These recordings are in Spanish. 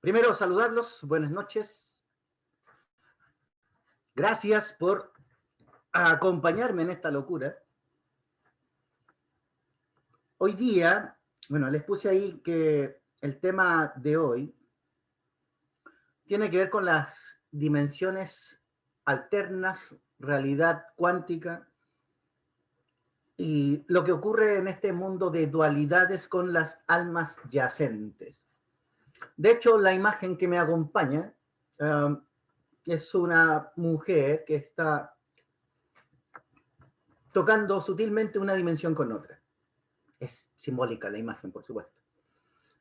Primero, saludarlos, buenas noches. Gracias por acompañarme en esta locura. Hoy día, bueno, les puse ahí que el tema de hoy tiene que ver con las dimensiones alternas, realidad cuántica y lo que ocurre en este mundo de dualidades con las almas yacentes. De hecho, la imagen que me acompaña es una mujer que está tocando sutilmente una dimensión con otra. Es simbólica la imagen, por supuesto.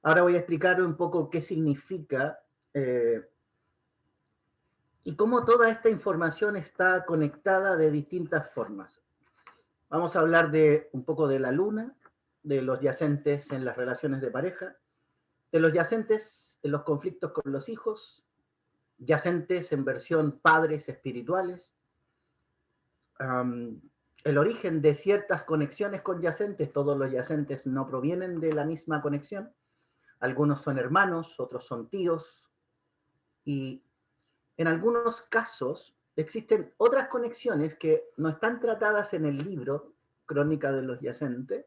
Ahora voy a explicar un poco qué significa y cómo toda esta información está conectada de distintas formas. Vamos a hablar de un poco de la luna, de los yacentes en las relaciones de pareja, de los yacentes en los conflictos con los hijos, yacentes en versión padres espirituales, el origen de ciertas conexiones con yacentes. Todos los yacentes no provienen de la misma conexión. Algunos son hermanos, otros son tíos, y en algunos casos existen otras conexiones que no están tratadas en el libro Crónica de los Yacentes,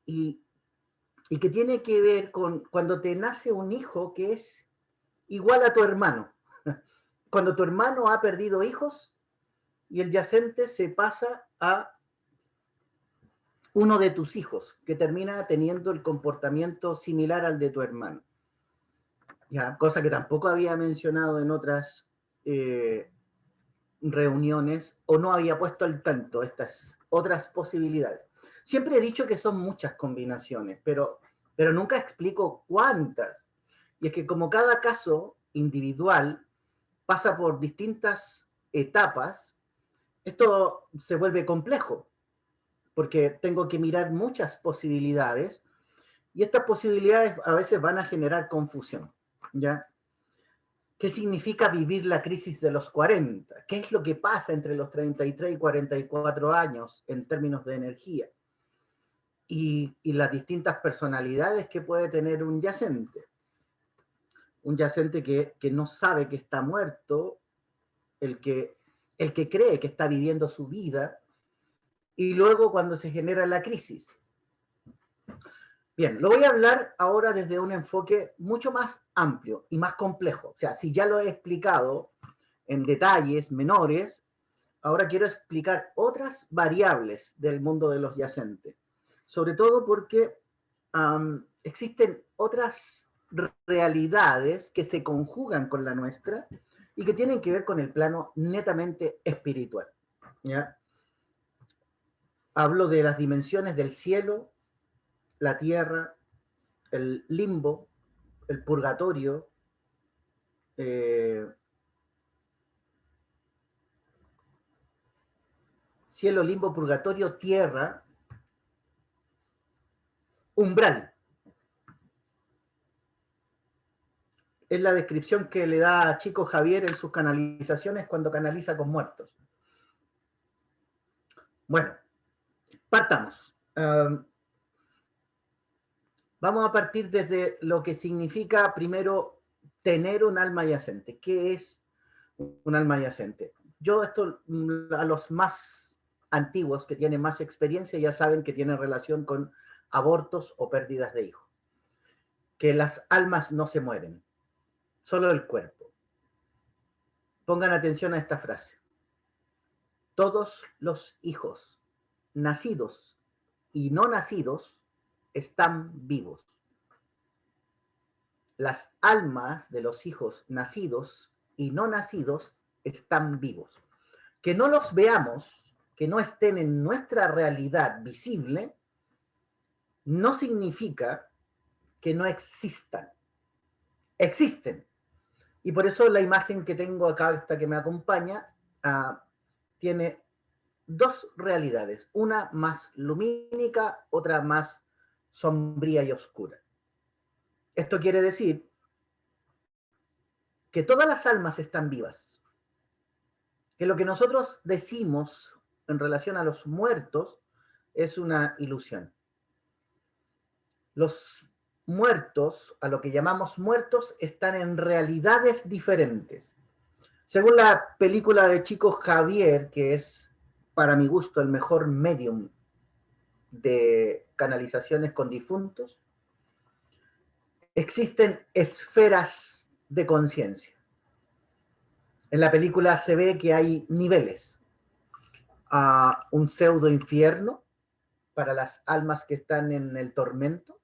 y que tiene que ver con cuando te nace un hijo que es igual a tu hermano. Cuando tu hermano ha perdido hijos y el yacente se pasa a uno de tus hijos, que termina teniendo el comportamiento similar al de tu hermano. Ya, cosa que tampoco había mencionado en otras reuniones, o no había puesto al tanto estas otras posibilidades. Siempre he dicho que son muchas combinaciones, pero nunca explico cuántas. Y es que como cada caso individual pasa por distintas etapas, esto se vuelve complejo, porque tengo que mirar muchas posibilidades, y estas posibilidades a veces van a generar confusión, ¿ya? ¿Qué significa vivir la crisis de los 40? ¿Qué es lo que pasa entre los 33 y 44 años en términos de energía? Y las distintas personalidades que puede tener un yacente. Un yacente que no sabe que está muerto, el que cree que está viviendo su vida, y luego cuando se genera la crisis. Bien, lo voy a hablar ahora desde un enfoque mucho más amplio y más complejo. O sea, si ya lo he explicado en detalles menores, ahora quiero explicar otras variables del mundo de los yacentes. Sobre todo porque existen otras realidades que se conjugan con la nuestra y que tienen que ver con el plano netamente espiritual, ¿ya? Hablo de las dimensiones del cielo, la tierra, el limbo, el purgatorio, cielo, limbo, purgatorio, tierra, umbral. Es la descripción que le da a Chico Javier en sus canalizaciones cuando canaliza con muertos. Bueno, partamos. Vamos a partir desde lo que significa primero tener un alma yacente. ¿Qué es un alma yacente? Yo esto a los más antiguos que tienen más experiencia ya saben que tiene relación con abortos o pérdidas de hijos. Que las almas no se mueren, solo el cuerpo. Pongan atención a esta frase. Todos los hijos, nacidos y no nacidos, están vivos. Las almas de los hijos nacidos y no nacidos están vivos. Que no los veamos, que no estén en nuestra realidad visible, no significa que no existan. Existen. Y por eso la imagen que tengo acá, esta que me acompaña, tiene dos realidades, una más lumínica, otra más sombría y oscura. Esto quiere decir que todas las almas están vivas, que lo que nosotros decimos en relación a los muertos es una ilusión. Los muertos, a lo que llamamos muertos, están en realidades diferentes. Según la película de Chico Javier, que es para mi gusto el mejor medium de canalizaciones con difuntos, existen esferas de conciencia. En la película se ve que hay niveles. Un pseudo infierno para las almas que están en el tormento,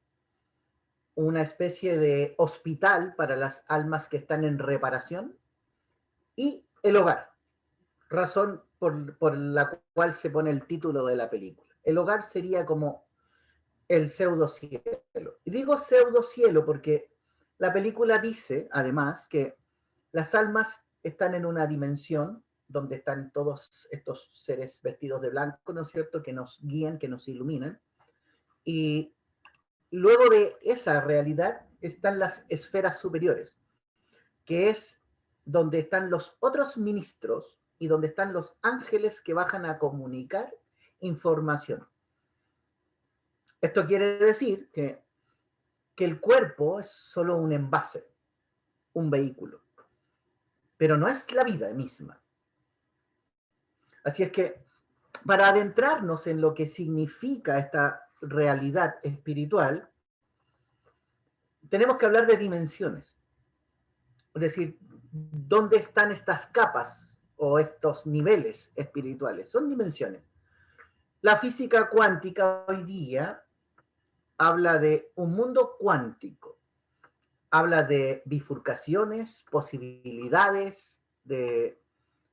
una especie de hospital para las almas que están en reparación y el hogar, razón por la cual se pone el título de la película. El hogar sería como el pseudo cielo. Y digo pseudo cielo porque la película dice, además, que las almas están en una dimensión donde están todos estos seres vestidos de blanco, ¿no es cierto?, que nos guían, que nos iluminan. Y luego de esa realidad están las esferas superiores, que es donde están los otros ministros y donde están los ángeles que bajan a comunicar información. Esto quiere decir que el cuerpo es solo un envase, un vehículo, pero no es la vida misma. Así es que para adentrarnos en lo que significa esta realidad espiritual, tenemos que hablar de dimensiones. Es decir, ¿dónde están estas capas o estos niveles espirituales? Son dimensiones. La física cuántica hoy día habla de un mundo cuántico, habla de bifurcaciones, posibilidades, de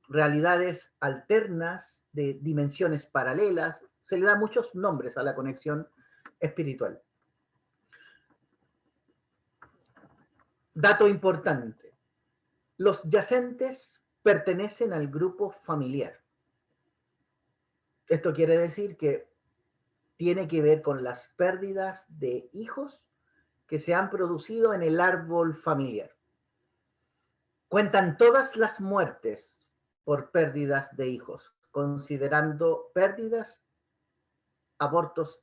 realidades alternas, de dimensiones paralelas. Se le da muchos nombres a la conexión espiritual. Dato importante: los yacentes pertenecen al grupo familiar. Esto quiere decir que tiene que ver con las pérdidas de hijos que se han producido en el árbol familiar. Cuentan todas las muertes por pérdidas de hijos, considerando pérdidas, abortos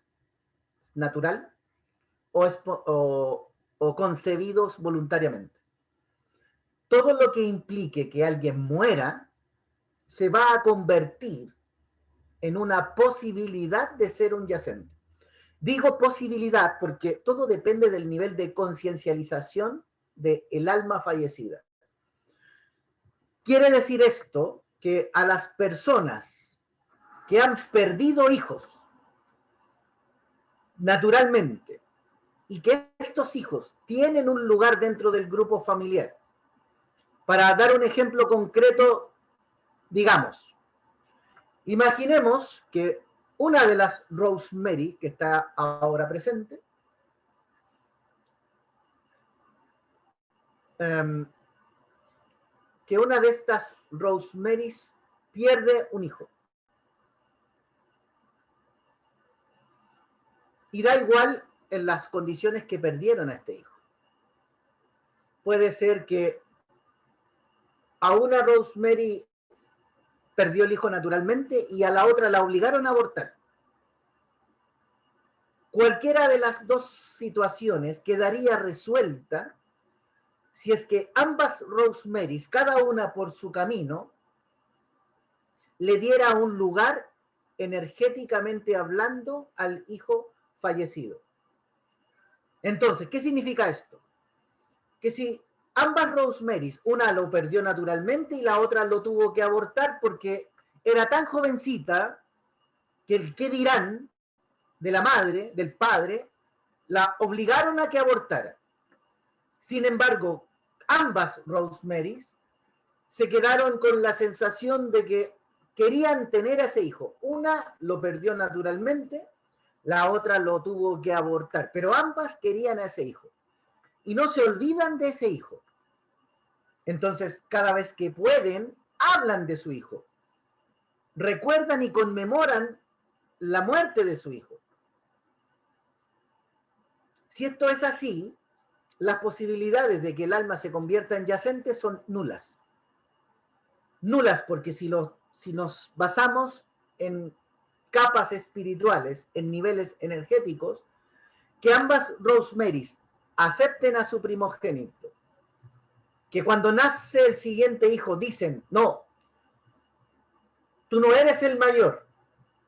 natural o concebidos voluntariamente. Todo lo que implique que alguien muera se va a convertir en una posibilidad de ser un yacente. Digo posibilidad porque todo depende del nivel de conciencialización del alma fallecida. Quiere decir esto que a las personas que han perdido hijos naturalmente y que estos hijos tienen un lugar dentro del grupo familiar, para dar un ejemplo concreto, digamos, imaginemos que una de las Rosemary, que está ahora presente, que una de estas Rosemarys pierde un hijo. Y da igual en las condiciones que perdieron a este hijo. Puede ser que a una Rosemary perdió el hijo naturalmente y a la otra la obligaron a abortar. Cualquiera de las dos situaciones quedaría resuelta si es que ambas Rosemarys, cada una por su camino, le diera un lugar energéticamente hablando al hijo fallecido. Entonces, ¿qué significa esto? Que si ambas Rosemarys, una lo perdió naturalmente y la otra lo tuvo que abortar porque era tan jovencita que el qué dirán de la madre, del padre, la obligaron a que abortara. Sin embargo, ambas Rosemarys se quedaron con la sensación de que querían tener a ese hijo. Una lo perdió naturalmente, la otra lo tuvo que abortar, pero ambas querían a ese hijo. Y no se olvidan de ese hijo. Entonces, cada vez que pueden, hablan de su hijo. Recuerdan y conmemoran la muerte de su hijo. Si esto es así, las posibilidades de que el alma se convierta en yacente son nulas. Nulas porque si nos basamos en capas espirituales, en niveles energéticos, que ambas Rosemarys acepten a su primogénito, que cuando nace el siguiente hijo dicen, no, tú no eres el mayor,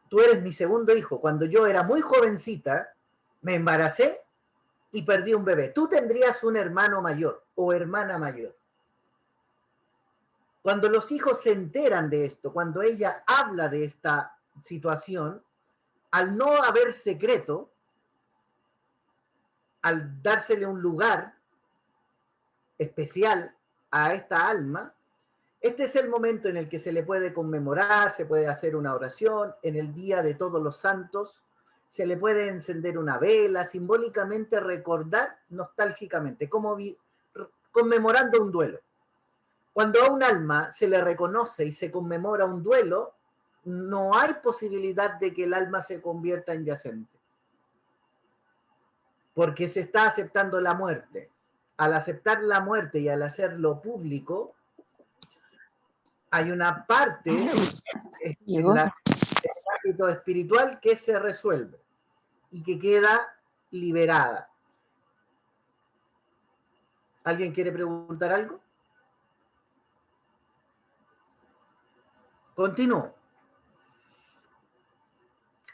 tú eres mi segundo hijo. Cuando yo era muy jovencita, me embaracé y perdí un bebé. Tú tendrías un hermano mayor o hermana mayor. Cuando los hijos se enteran de esto, cuando ella habla de esta situación, al no haber secreto, al dársele un lugar especial a esta alma, este es el momento en el que se le puede conmemorar, se puede hacer una oración, en el Día de Todos los Santos, se le puede encender una vela, simbólicamente recordar nostálgicamente, como conmemorando un duelo. Cuando a un alma se le reconoce y se conmemora un duelo, no hay posibilidad de que el alma se convierta en yacente, porque se está aceptando la muerte. Al aceptar la muerte y al hacerlo público, hay una parte en el ámbito espiritual que se resuelve y que queda liberada. ¿Alguien quiere preguntar algo? Continúo.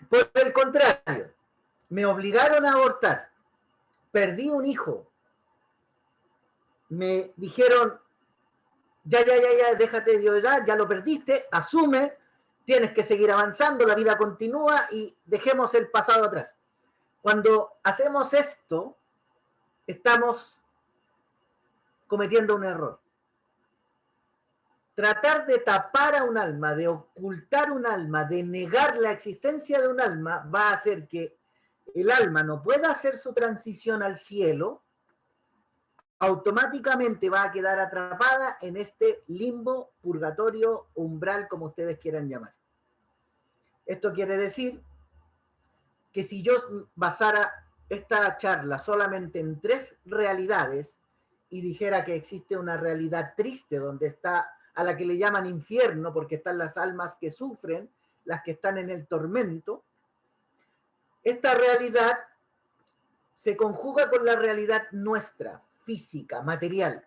Por el contrario, me obligaron a abortar, perdí un hijo, me dijeron, ya, déjate de llorar, ya lo perdiste, asume, tienes que seguir avanzando, la vida continúa y dejemos el pasado atrás. Cuando hacemos esto, estamos cometiendo un error. Tratar de tapar a un alma, de ocultar un alma, de negar la existencia de un alma, va a hacer que el alma no pueda hacer su transición al cielo, automáticamente va a quedar atrapada en este limbo, purgatorio, umbral, como ustedes quieran llamar. Esto quiere decir que si yo basara esta charla solamente en 3 realidades y dijera que existe una realidad triste donde está a la que le llaman infierno porque están las almas que sufren, las que están en el tormento, esta realidad se conjuga con la realidad nuestra, física, material.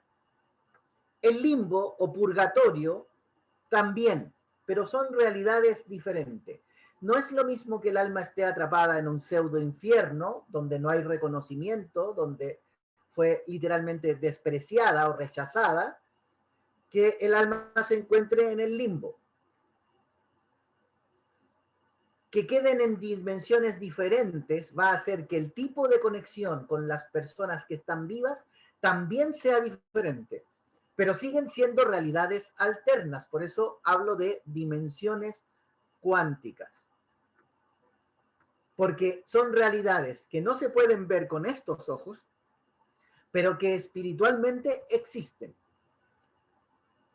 El limbo o purgatorio también, pero son realidades diferentes. No es lo mismo que el alma esté atrapada en un pseudo infierno, donde no hay reconocimiento, donde fue literalmente despreciada o rechazada, que el alma se encuentre en el limbo. Que queden en dimensiones diferentes va a hacer que el tipo de conexión con las personas que están vivas también sea diferente, pero siguen siendo realidades alternas, por eso hablo de dimensiones cuánticas, porque son realidades que no se pueden ver con estos ojos, pero que espiritualmente existen.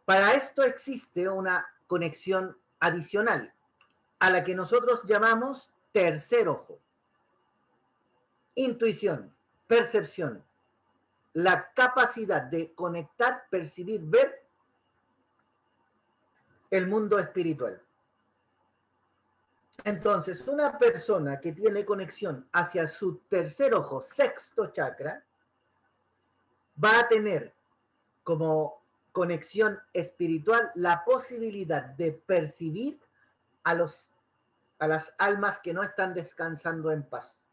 Para esto existe una conexión adicional, a la que nosotros llamamos tercer ojo. Intuición, percepción, la capacidad de conectar, percibir, ver el mundo espiritual. Entonces, una persona que tiene conexión hacia su tercer ojo, sexto chakra, va a tener como conexión espiritual la posibilidad de percibir a las almas que no están descansando en paz.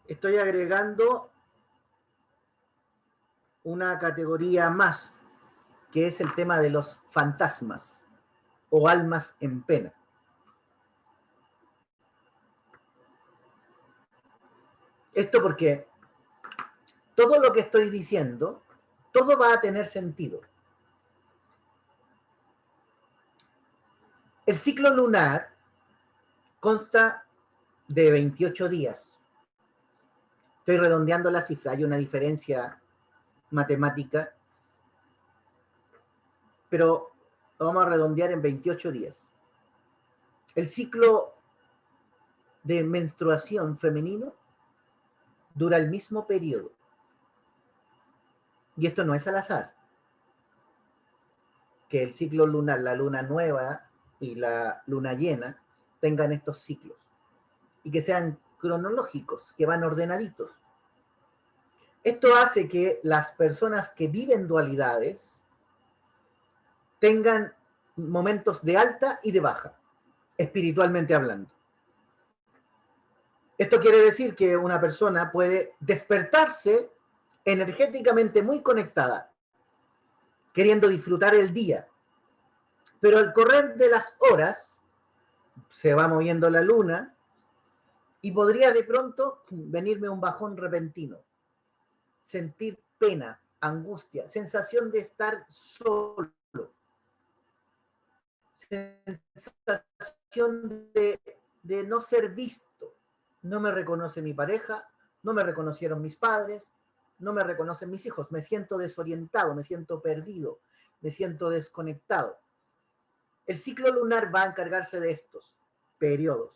Estoy agregando una categoría más, que es el tema de los fantasmas o almas en pena. Esto porque todo lo que estoy diciendo, todo va a tener sentido. El ciclo lunar consta de 28 días. Estoy redondeando la cifra, hay una diferencia matemática, pero lo vamos a redondear en 28 días. El ciclo de menstruación femenino dura el mismo periodo. Y esto no es al azar. Que el ciclo lunar, la luna nueva y la luna llena, tengan estos ciclos y que sean cronológicos, que van ordenaditos. Esto hace que las personas que viven dualidades tengan momentos de alta y de baja, espiritualmente hablando. Esto quiere decir que una persona puede despertarse energéticamente muy conectada, queriendo disfrutar el día, pero al correr de las horas se va moviendo la luna y podría de pronto venirme un bajón repentino, sentir pena, angustia, sensación de estar solo, sensación de no ser visto. No me reconoce mi pareja, no me reconocieron mis padres, no me reconocen mis hijos, me siento desorientado, me siento perdido, me siento desconectado. El ciclo lunar va a encargarse de estos periodos.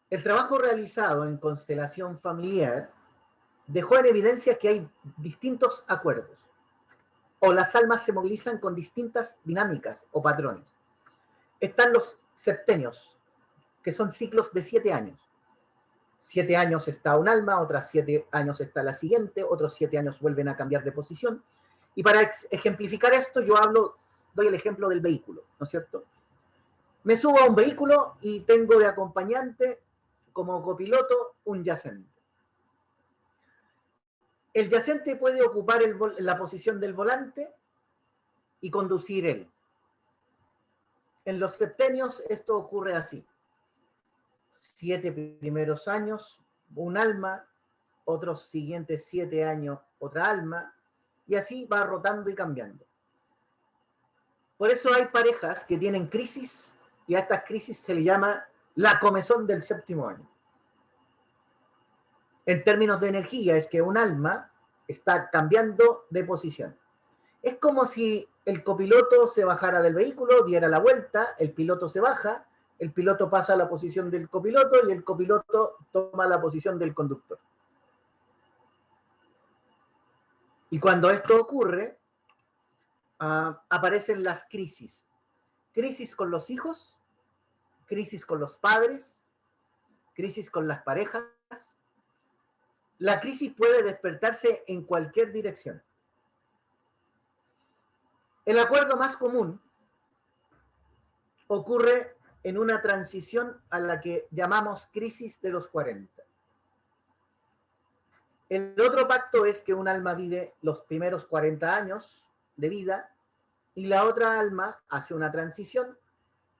El trabajo realizado en constelación familiar dejó en evidencia que hay distintos acuerdos, o las almas se movilizan con distintas dinámicas o patrones. Están los septenios, que son ciclos de 7 años. 7 años está un alma, otros 7 años está la siguiente, otros 7 años vuelven a cambiar de posición. Y para ejemplificar esto, yo doy el ejemplo del vehículo, ¿no es cierto? Me subo a un vehículo y tengo de acompañante, como copiloto, un yacente. El yacente puede ocupar la posición del volante y conducir él. En los septenios esto ocurre así. 7 primeros años, un alma, otros siguientes 7 años, otra alma, y así va rotando y cambiando. Por eso hay parejas que tienen crisis, y a estas crisis se le llama la comezón del séptimo año. En términos de energía, es que un alma está cambiando de posición. Es como si el copiloto se bajara del vehículo, diera la vuelta, el piloto se baja, el piloto pasa a la posición del copiloto y el copiloto toma la posición del conductor. Y cuando esto ocurre, aparecen las crisis. Crisis con los hijos, crisis con los padres, crisis con las parejas. La crisis puede despertarse en cualquier dirección. El acuerdo más común ocurre en una transición a la que llamamos crisis de los 40. El otro pacto es que un alma vive los primeros 40 años de vida y la otra alma hace una transición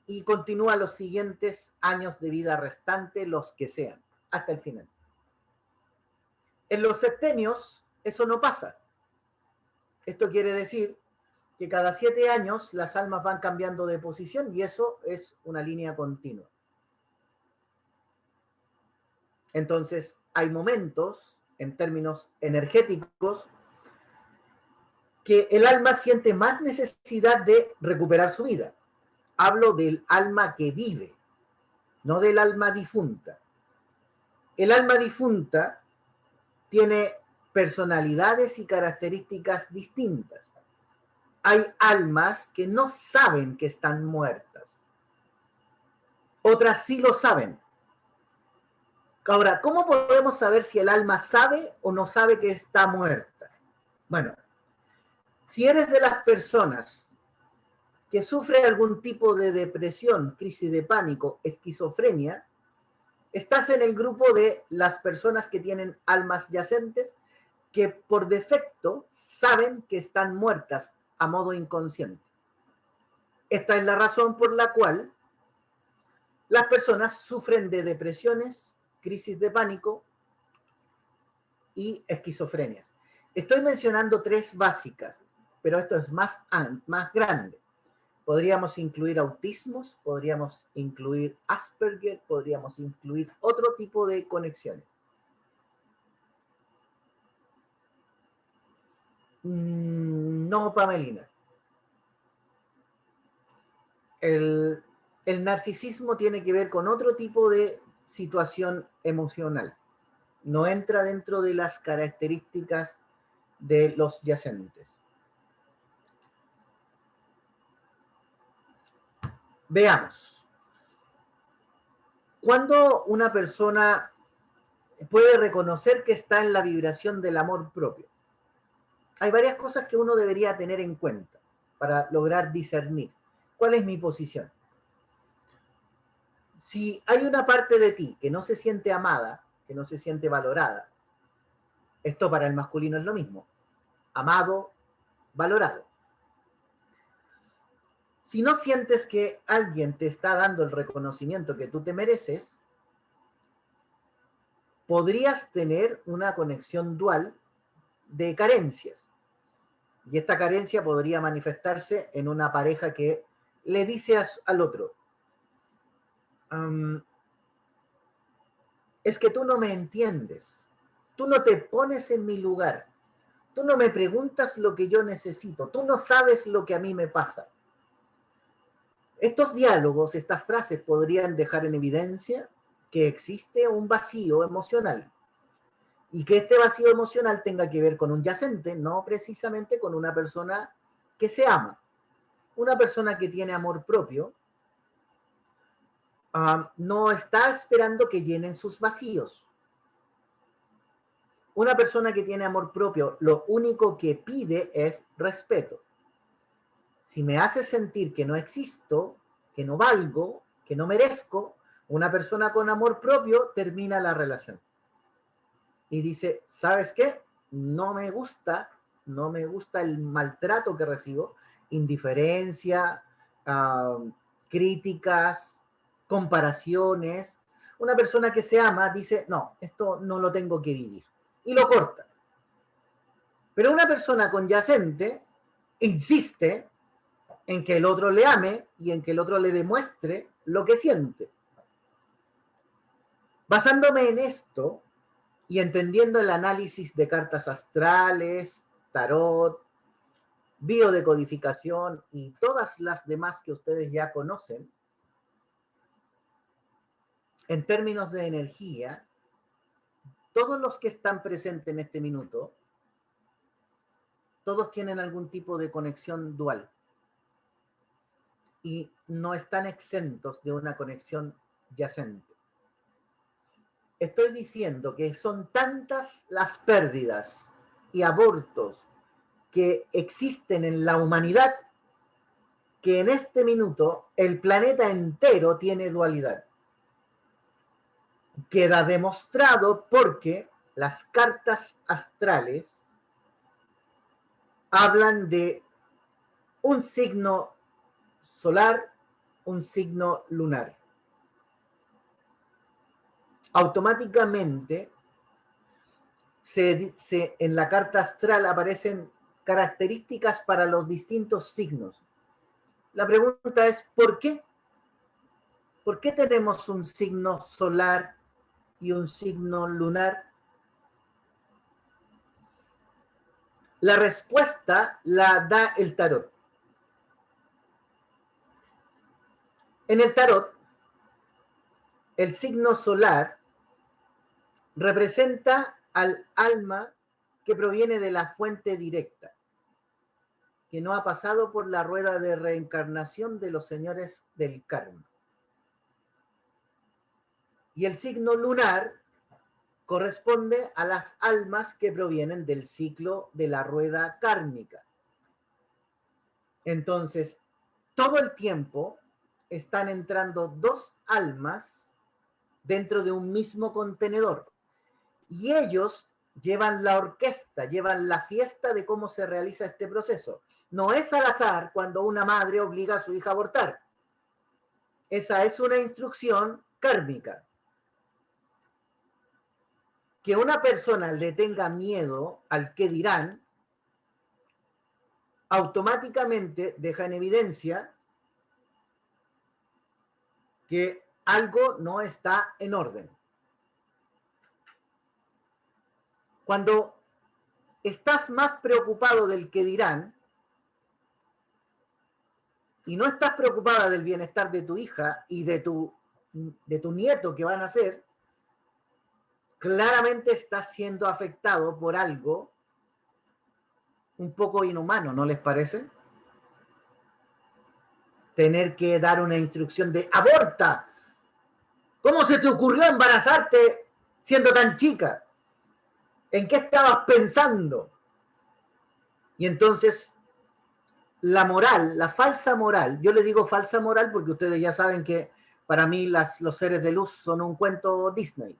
y continúa los siguientes años de vida restantes, los que sean, hasta el final. En los septenios eso no pasa. Esto quiere decir que cada 7 años las almas van cambiando de posición y eso es una línea continua. Entonces, hay momentos, en términos energéticos, que el alma siente más necesidad de recuperar su vida. Hablo del alma que vive, no del alma difunta. El alma difunta tiene personalidades y características distintas. Hay almas que no saben que están muertas. Otras sí lo saben. Ahora, ¿cómo podemos saber si el alma sabe o no sabe que está muerta? Bueno, si eres de las personas que sufre algún tipo de depresión, crisis de pánico, esquizofrenia, estás en el grupo de las personas que tienen almas yacentes que por defecto saben que están muertas a modo inconsciente. Esta es la razón por la cual las personas sufren de depresiones, crisis de pánico y esquizofrenias. Estoy mencionando 3 básicas, pero esto es más grande. Podríamos incluir autismos, podríamos incluir Asperger, podríamos incluir otro tipo de conexiones. No, Pamelina. El narcisismo tiene que ver con otro tipo de situación emocional. No entra dentro de las características de los yacentes. Veamos. ¿Cuándo una persona puede reconocer que está en la vibración del amor propio? Hay varias cosas que uno debería tener en cuenta para lograr discernir. ¿Cuál es mi posición? Si hay una parte de ti que no se siente amada, que no se siente valorada, esto para el masculino es lo mismo, amado, valorado. Si no sientes que alguien te está dando el reconocimiento que tú te mereces, podrías tener una conexión dual de carencias. Y esta carencia podría manifestarse en una pareja que le dice al otro, es que tú no me entiendes, tú no te pones en mi lugar, tú no me preguntas lo que yo necesito, tú no sabes lo que a mí me pasa. Estos diálogos, estas frases podrían dejar en evidencia que existe un vacío emocional y que este vacío emocional tenga que ver con un yacente, no precisamente con una persona que se ama. Una persona que tiene amor propio no está esperando que llenen sus vacíos. Una persona que tiene amor propio lo único que pide es respeto. Si me hace sentir que no existo, que no valgo, que no merezco, una persona con amor propio termina la relación. Y dice, ¿sabes qué? No me gusta el maltrato que recibo, indiferencia, críticas, comparaciones. Una persona que se ama dice, no, esto no lo tengo que vivir. Y lo corta. Pero una persona conyacente insiste en que el otro le ame y en que el otro le demuestre lo que siente. Basándome en esto y entendiendo el análisis de cartas astrales, tarot, biodecodificación y todas las demás que ustedes ya conocen, en términos de energía, todos los que están presentes en este minuto, todos tienen algún tipo de conexión dual y no están exentos de una conexión yacente. Estoy diciendo que son tantas las pérdidas y abortos que existen en la humanidad que en este minuto el planeta entero tiene dualidad. Queda demostrado porque las cartas astrales hablan de un signo solar, un signo lunar. Automáticamente en la carta astral aparecen características para los distintos signos. La pregunta es, ¿por qué? ¿Por qué tenemos un signo solar y un signo lunar? La respuesta la da el tarot. En el tarot, el signo solar representa al alma que proviene de la fuente directa, que no ha pasado por la rueda de reencarnación de los señores del karma. Y el signo lunar corresponde a las almas que provienen del ciclo de la rueda kármica. Entonces, todo el tiempo están entrando dos almas dentro de un mismo contenedor. Y ellos llevan la orquesta, llevan la fiesta de cómo se realiza este proceso. No es al azar cuando una madre obliga a su hija a abortar. Esa es una instrucción kármica. Que una persona le tenga miedo al qué dirán, automáticamente deja en evidencia que algo no está en orden. Cuando estás más preocupado del que dirán y no estás preocupada del bienestar de tu hija y de tu nieto que van a nacer, claramente estás siendo afectado por algo un poco inhumano, ¿no les parece? Tener que dar una instrucción de aborta ¿Cómo se te ocurrió embarazarte siendo tan chica? ¿En qué estabas pensando? Y entonces la moral, la falsa moral, yo le digo falsa moral porque ustedes ya saben que para mí los seres de luz son un cuento Disney,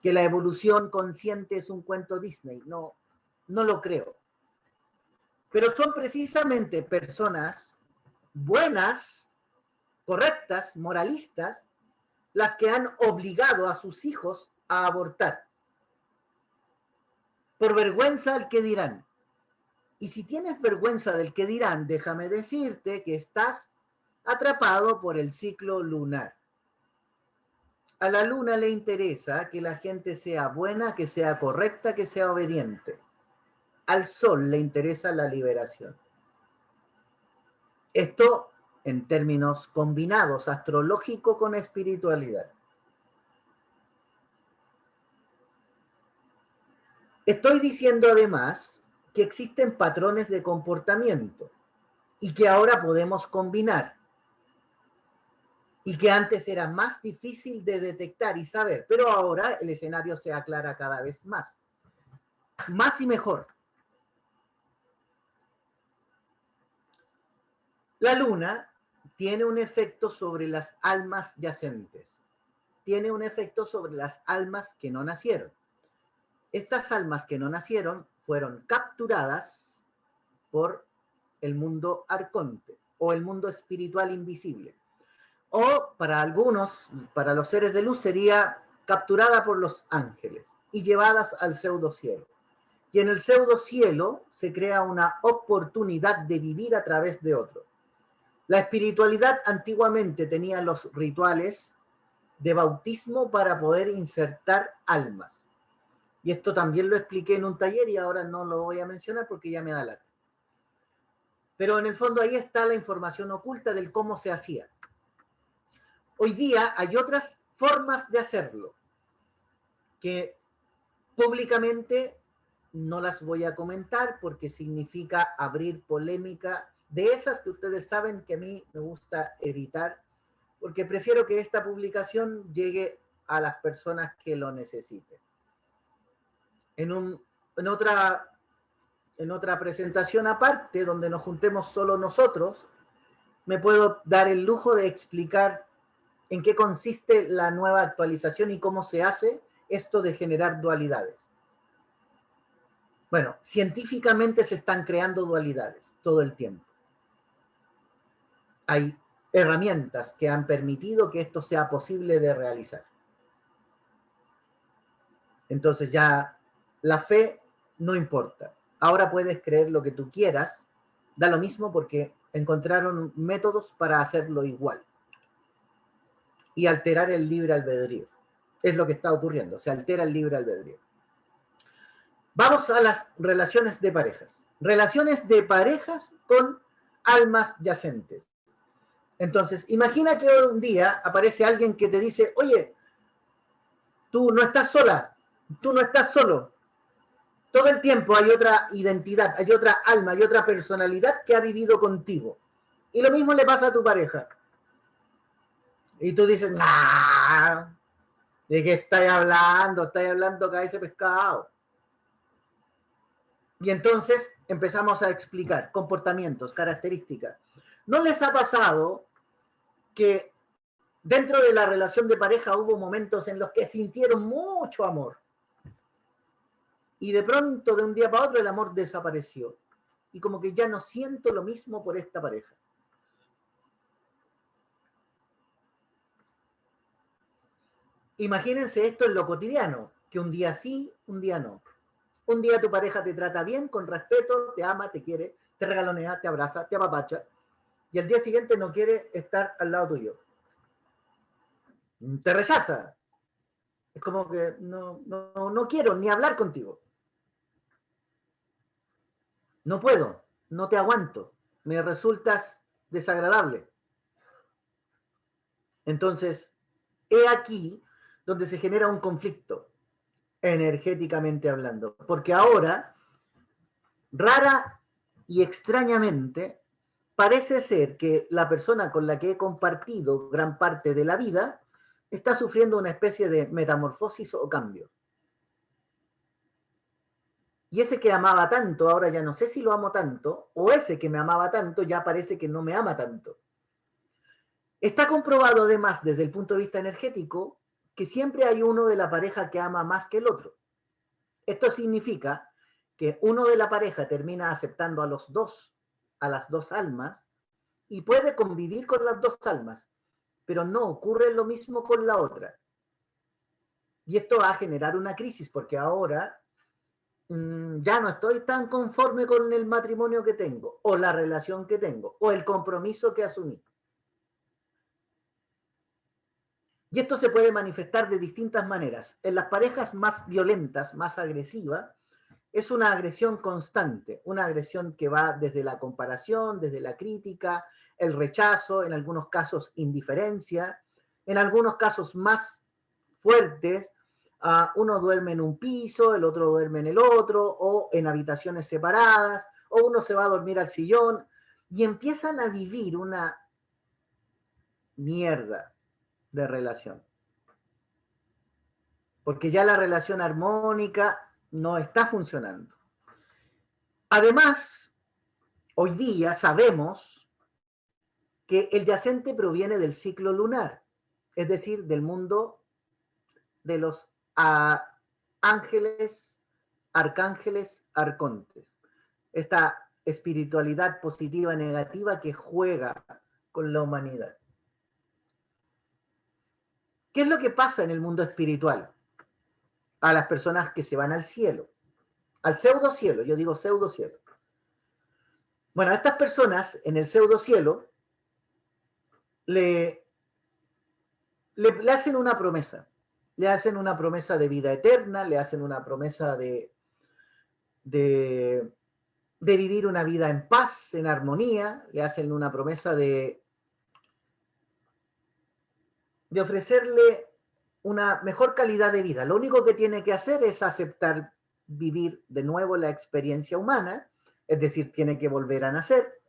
que la evolución consciente es un cuento Disney, no, no lo creo. Pero son precisamente personas buenas, correctas, moralistas, las que han obligado a sus hijos a abortar. Por vergüenza al que dirán. Y si tienes vergüenza del que dirán, déjame decirte que estás atrapado por el ciclo lunar. A la luna le interesa que la gente sea buena, que sea correcta, que sea obediente. Al sol le interesa la liberación. Esto en términos combinados, astrológico con espiritualidad. Estoy diciendo además que existen patrones de comportamiento y que ahora podemos combinar y que antes era más difícil de detectar y saber, pero ahora el escenario se aclara cada vez más y mejor. La luna tiene un efecto sobre las almas yacentes, tiene un efecto sobre las almas que no nacieron. Estas almas que no nacieron fueron capturadas por el mundo arconte o el mundo espiritual invisible. O para algunos, para los seres de luz, sería capturada por los ángeles y llevadas al pseudo cielo. Y en el pseudo cielo se crea una oportunidad de vivir a través de otro. La espiritualidad antiguamente tenía los rituales de bautismo para poder insertar almas. Y esto también lo expliqué en un taller y ahora no lo voy a mencionar porque ya me da lata. Pero en el fondo ahí está la información oculta del cómo se hacía. Hoy día hay otras formas de hacerlo que públicamente no las voy a comentar porque significa abrir polémica de esas que ustedes saben que a mí me gusta evitar, porque prefiero que esta publicación llegue a las personas que lo necesiten. En otra presentación aparte, donde nos juntemos solo nosotros, me puedo dar el lujo de explicar en qué consiste la nueva actualización y cómo se hace esto de generar dualidades. Bueno, científicamente se están creando dualidades todo el tiempo. Hay herramientas que han permitido que esto sea posible de realizar. Entonces ya la fe no importa. Ahora puedes creer lo que tú quieras, da lo mismo porque encontraron métodos para hacerlo igual y alterar el libre albedrío. Es lo que está ocurriendo, se altera el libre albedrío. Vamos a las relaciones de parejas. Relaciones de parejas con almas yacentes. Entonces, imagina que un día aparece alguien que te dice, oye, tú no estás sola, tú no estás solo. Todo el tiempo hay otra identidad, hay otra alma, hay otra personalidad que ha vivido contigo. Y lo mismo le pasa a tu pareja. Y tú dices, nah, ¿de qué estáis hablando? Estáis hablando acá de ese pescado. Y entonces empezamos a explicar comportamientos, características. ¿No les ha pasado que dentro de la relación de pareja hubo momentos en los que sintieron mucho amor? Y de pronto, de un día para otro, el amor desapareció. Y como que ya no siento lo mismo por esta pareja. Imagínense esto en lo cotidiano, que un día sí, un día no. Un día tu pareja te trata bien, con respeto, te ama, te quiere, te regalonea, te abraza, te apapacha, y al día siguiente no quiere estar al lado tuyo. Te rechaza. Es como que no quiero ni hablar contigo. No puedo, no te aguanto, me resultas desagradable. Entonces, he aquí donde se genera un conflicto, energéticamente hablando, porque ahora, rara y extrañamente, parece ser que la persona con la que he compartido gran parte de la vida está sufriendo una especie de metamorfosis o cambio. Y ese que amaba tanto, ahora ya no sé si lo amo tanto, o ese que me amaba tanto ya parece que no me ama tanto. Está comprobado además desde el punto de vista energético que siempre hay uno de la pareja que ama más que el otro. Esto significa que uno de la pareja termina aceptando a los dos, a las dos almas, y puede convivir con las dos almas, pero no ocurre lo mismo con la otra. Y esto va a generar una crisis, porque ahora ya no estoy tan conforme con el matrimonio que tengo, o la relación que tengo, o el compromiso que asumí. Y esto se puede manifestar de distintas maneras. En las parejas más violentas, más agresivas, es una agresión constante, una agresión que va desde la comparación, desde la crítica, el rechazo, en algunos casos indiferencia, en algunos casos más fuertes, uno duerme en un piso, el otro duerme en el otro, o en habitaciones separadas, o uno se va a dormir al sillón, y empiezan a vivir una mierda de relación. Porque ya la relación armónica no está funcionando. Además, hoy día sabemos que el yacente proviene del ciclo lunar, es decir, del mundo de los ángeles, arcángeles, arcontes. Esta espiritualidad positiva, negativa que juega con la humanidad. ¿Qué es lo que pasa en el mundo espiritual? A las personas que se van al cielo, al pseudo cielo, yo digo pseudo cielo. Bueno, a estas personas en el pseudo cielo le hacen una promesa. Le hacen una promesa de vida eterna, le hacen una promesa de vivir una vida en paz, en armonía, le hacen una promesa de ofrecerle una mejor calidad de vida. Lo único que tiene que hacer es aceptar vivir de nuevo la experiencia humana, es decir, tiene que volver a nacer.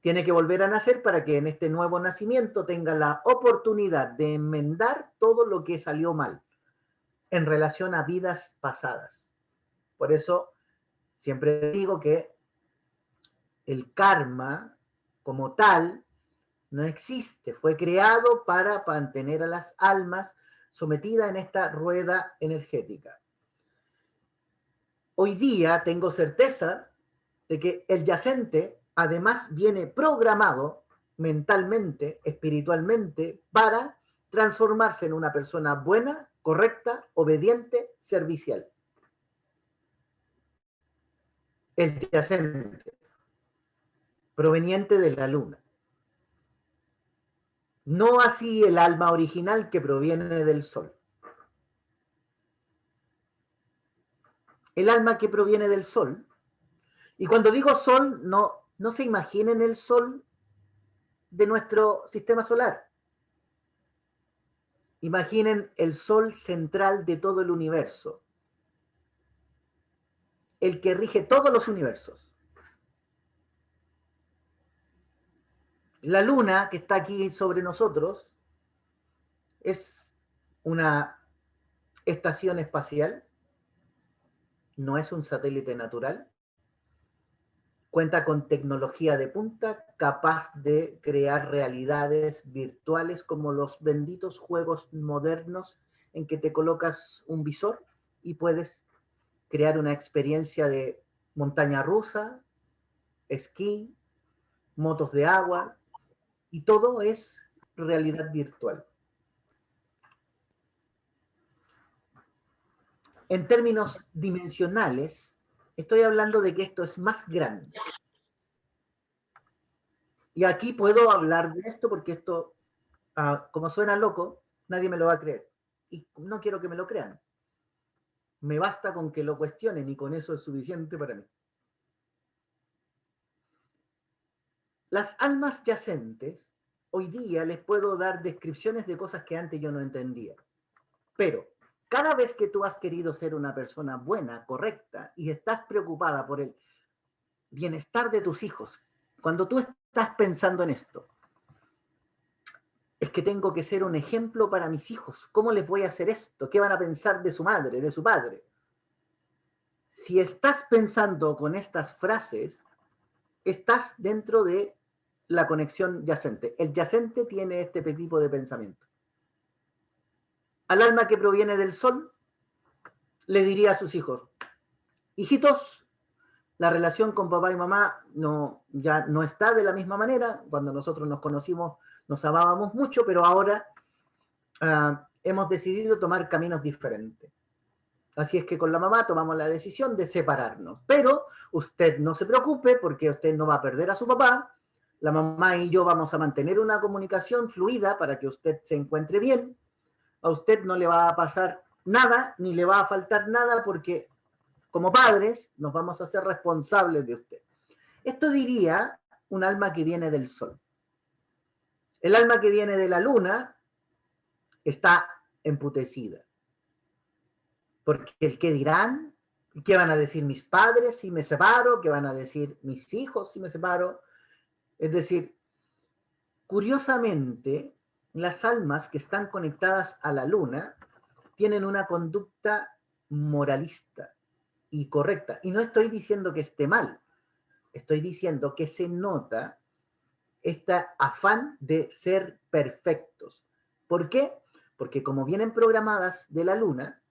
Tiene que volver a nacer para que en este nuevo nacimiento tenga la oportunidad de enmendar todo lo que salió mal en relación a vidas pasadas. Por eso siempre digo que el karma como tal no existe, fue creado para mantener a las almas sometidas en esta rueda energética. Hoy día tengo certeza de que el yacente además viene programado mentalmente, espiritualmente, para transformarse en una persona buena, correcta, obediente, servicial. El yacente, proveniente de la luna. No así el alma original que proviene del sol. El alma que proviene del sol, y cuando digo sol, no se imaginen el sol de nuestro sistema solar. Imaginen el sol central de todo el universo, el que rige todos los universos. La luna que está aquí sobre nosotros es una estación espacial, no es un satélite natural, cuenta con tecnología de punta capaz de crear realidades virtuales como los benditos juegos modernos en que te colocas un visor y puedes crear una experiencia de montaña rusa, esquí, motos de agua, y todo es realidad virtual. En términos dimensionales, estoy hablando de que esto es más grande. Y aquí puedo hablar de esto porque esto, como suena loco, nadie me lo va a creer. Y no quiero que me lo crean. Me basta con que lo cuestionen y con eso es suficiente para mí. Las almas yacentes, hoy día les puedo dar descripciones de cosas que antes yo no entendía. Pero cada vez que tú has querido ser una persona buena, correcta, y estás preocupada por el bienestar de tus hijos, cuando tú estás pensando en esto, es que tengo que ser un ejemplo para mis hijos. ¿Cómo les voy a hacer esto? ¿Qué van a pensar de su madre, de su padre? Si estás pensando con estas frases, estás dentro de la conexión yacente. El yacente tiene este tipo de pensamiento. Al alma que proviene del sol, le diría a sus hijos, hijitos, la relación con papá y mamá ya no está de la misma manera. Cuando nosotros nos conocimos nos amábamos mucho, pero ahora hemos decidido tomar caminos diferentes. Así es que con la mamá tomamos la decisión de separarnos. Pero usted no se preocupe porque usted no va a perder a su papá. La mamá y yo vamos a mantener una comunicación fluida para que usted se encuentre bien. A usted no le va a pasar nada ni le va a faltar nada porque como padres nos vamos a hacer responsables de usted. Esto diría un alma que viene del sol. El alma que viene de la luna está emputecida. Porque el qué dirán, qué van a decir mis padres si me separo, qué van a decir mis hijos si me separo. Es decir, curiosamente, las almas que están conectadas a la luna tienen una conducta moralista y correcta. Y no estoy diciendo que esté mal, estoy diciendo que se nota este afán de ser perfectos. ¿Por qué? Porque como vienen programadas de la luna,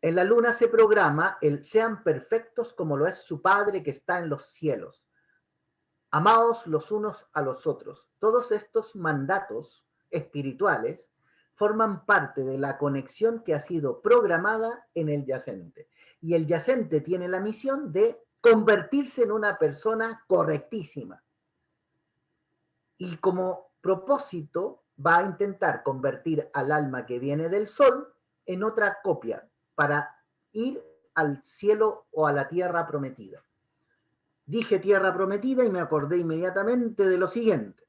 en la luna se programa el sean perfectos como lo es su Padre que está en los cielos. Amaos los unos a los otros. Todos estos mandatos espirituales forman parte de la conexión que ha sido programada en el yacente. Y el yacente tiene la misión de convertirse en una persona correctísima. Y como propósito va a intentar convertir al alma que viene del sol en otra copia para ir al cielo o a la tierra prometida. Dije tierra prometida y me acordé inmediatamente de lo siguiente.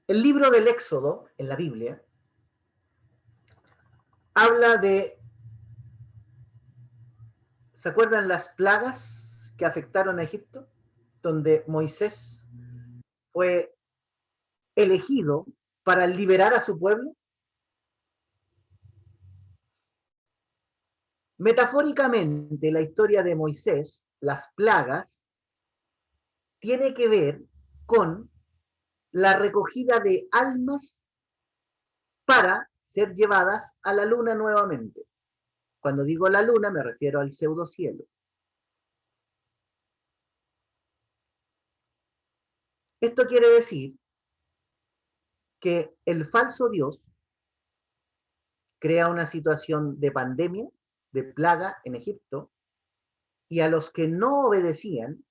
El libro del Éxodo, en la Biblia, habla de, ¿se acuerdan las plagas que afectaron a Egipto? Donde Moisés fue elegido para liberar a su pueblo. Metafóricamente, la historia de Moisés, las plagas, tiene que ver con la recogida de almas para ser llevadas a la luna nuevamente. Cuando digo la luna me refiero al pseudocielo. Esto quiere decir que el falso Dios crea una situación de pandemia, de plaga en Egipto, y a los que no obedecían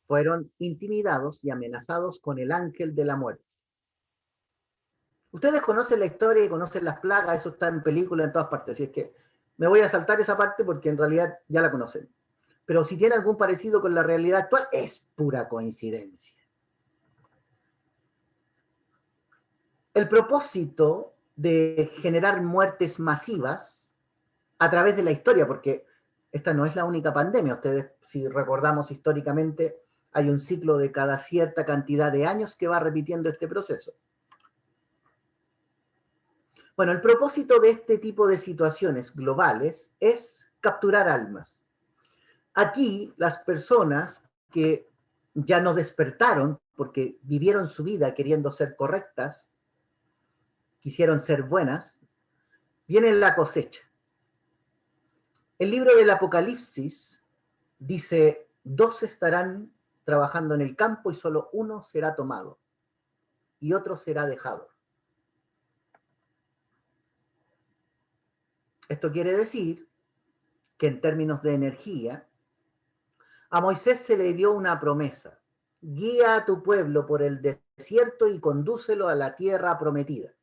fueron intimidados y amenazados con el ángel de la muerte. Ustedes conocen la historia y conocen las plagas, eso está en películas en todas partes, así es que me voy a saltar esa parte porque en realidad ya la conocen. Pero si tiene algún parecido con la realidad actual, es pura coincidencia. El propósito de generar muertes masivas a través de la historia, porque esta no es la única pandemia, ustedes si recordamos históricamente, hay un ciclo de cada cierta cantidad de años que va repitiendo este proceso. Bueno, el propósito de este tipo de situaciones globales es capturar almas. Aquí las personas que ya no despertaron porque vivieron su vida queriendo ser correctas, quisieron ser buenas, viene la cosecha. El libro del Apocalipsis dice, 2 estarán trabajando en el campo y solo uno será tomado y otro será dejado. Esto quiere decir que en términos de energía, a Moisés se le dio una promesa. Guía a tu pueblo por el desierto y condúcelo a la tierra prometida.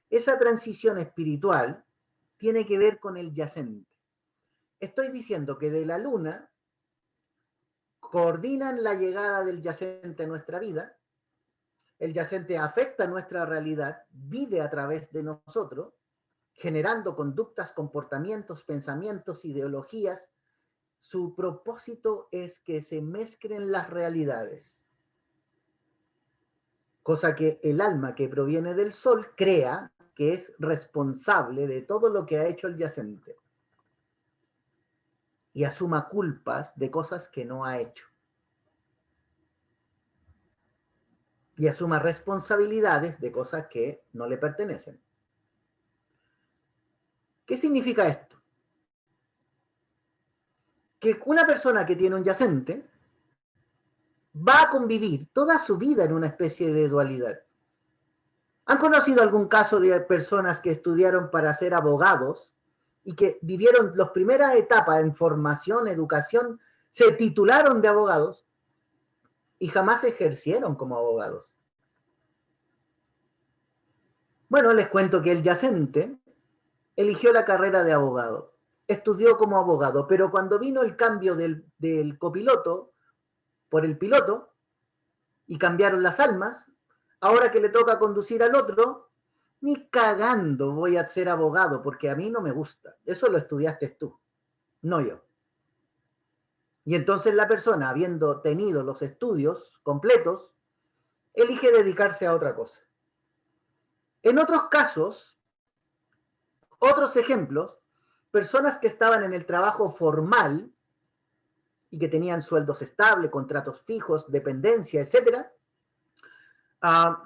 Esa transición espiritual tiene que ver con el yacente. Estoy diciendo que de la luna coordinan la llegada del yacente a nuestra vida, el yacente afecta nuestra realidad, vive a través de nosotros, generando conductas, comportamientos, pensamientos, ideologías. Su propósito es que se mezclen las realidades. cosa que el alma que proviene del sol crea que es responsable de todo lo que ha hecho el yacente y asuma culpas de cosas que no ha hecho y asuma responsabilidades de cosas que no le pertenecen. ¿Qué significa esto? Que una persona que tiene un yacente va a convivir toda su vida en una especie de dualidad. ¿Han conocido algún caso de personas que estudiaron para ser abogados y que vivieron las primeras etapas en formación, educación, se titularon de abogados y jamás ejercieron como abogados? Bueno, les cuento que el yacente eligió la carrera de abogado, estudió como abogado, pero cuando vino el cambio del copiloto por el piloto y cambiaron las almas, ahora que le toca conducir al otro, ni cagando voy a ser abogado porque a mí no me gusta. Eso lo estudiaste tú, no yo. Y entonces la persona, habiendo tenido los estudios completos, elige dedicarse a otra cosa. En otros casos, otros ejemplos, personas que estaban en el trabajo formal y que tenían sueldos estables, contratos fijos, dependencia, etcétera,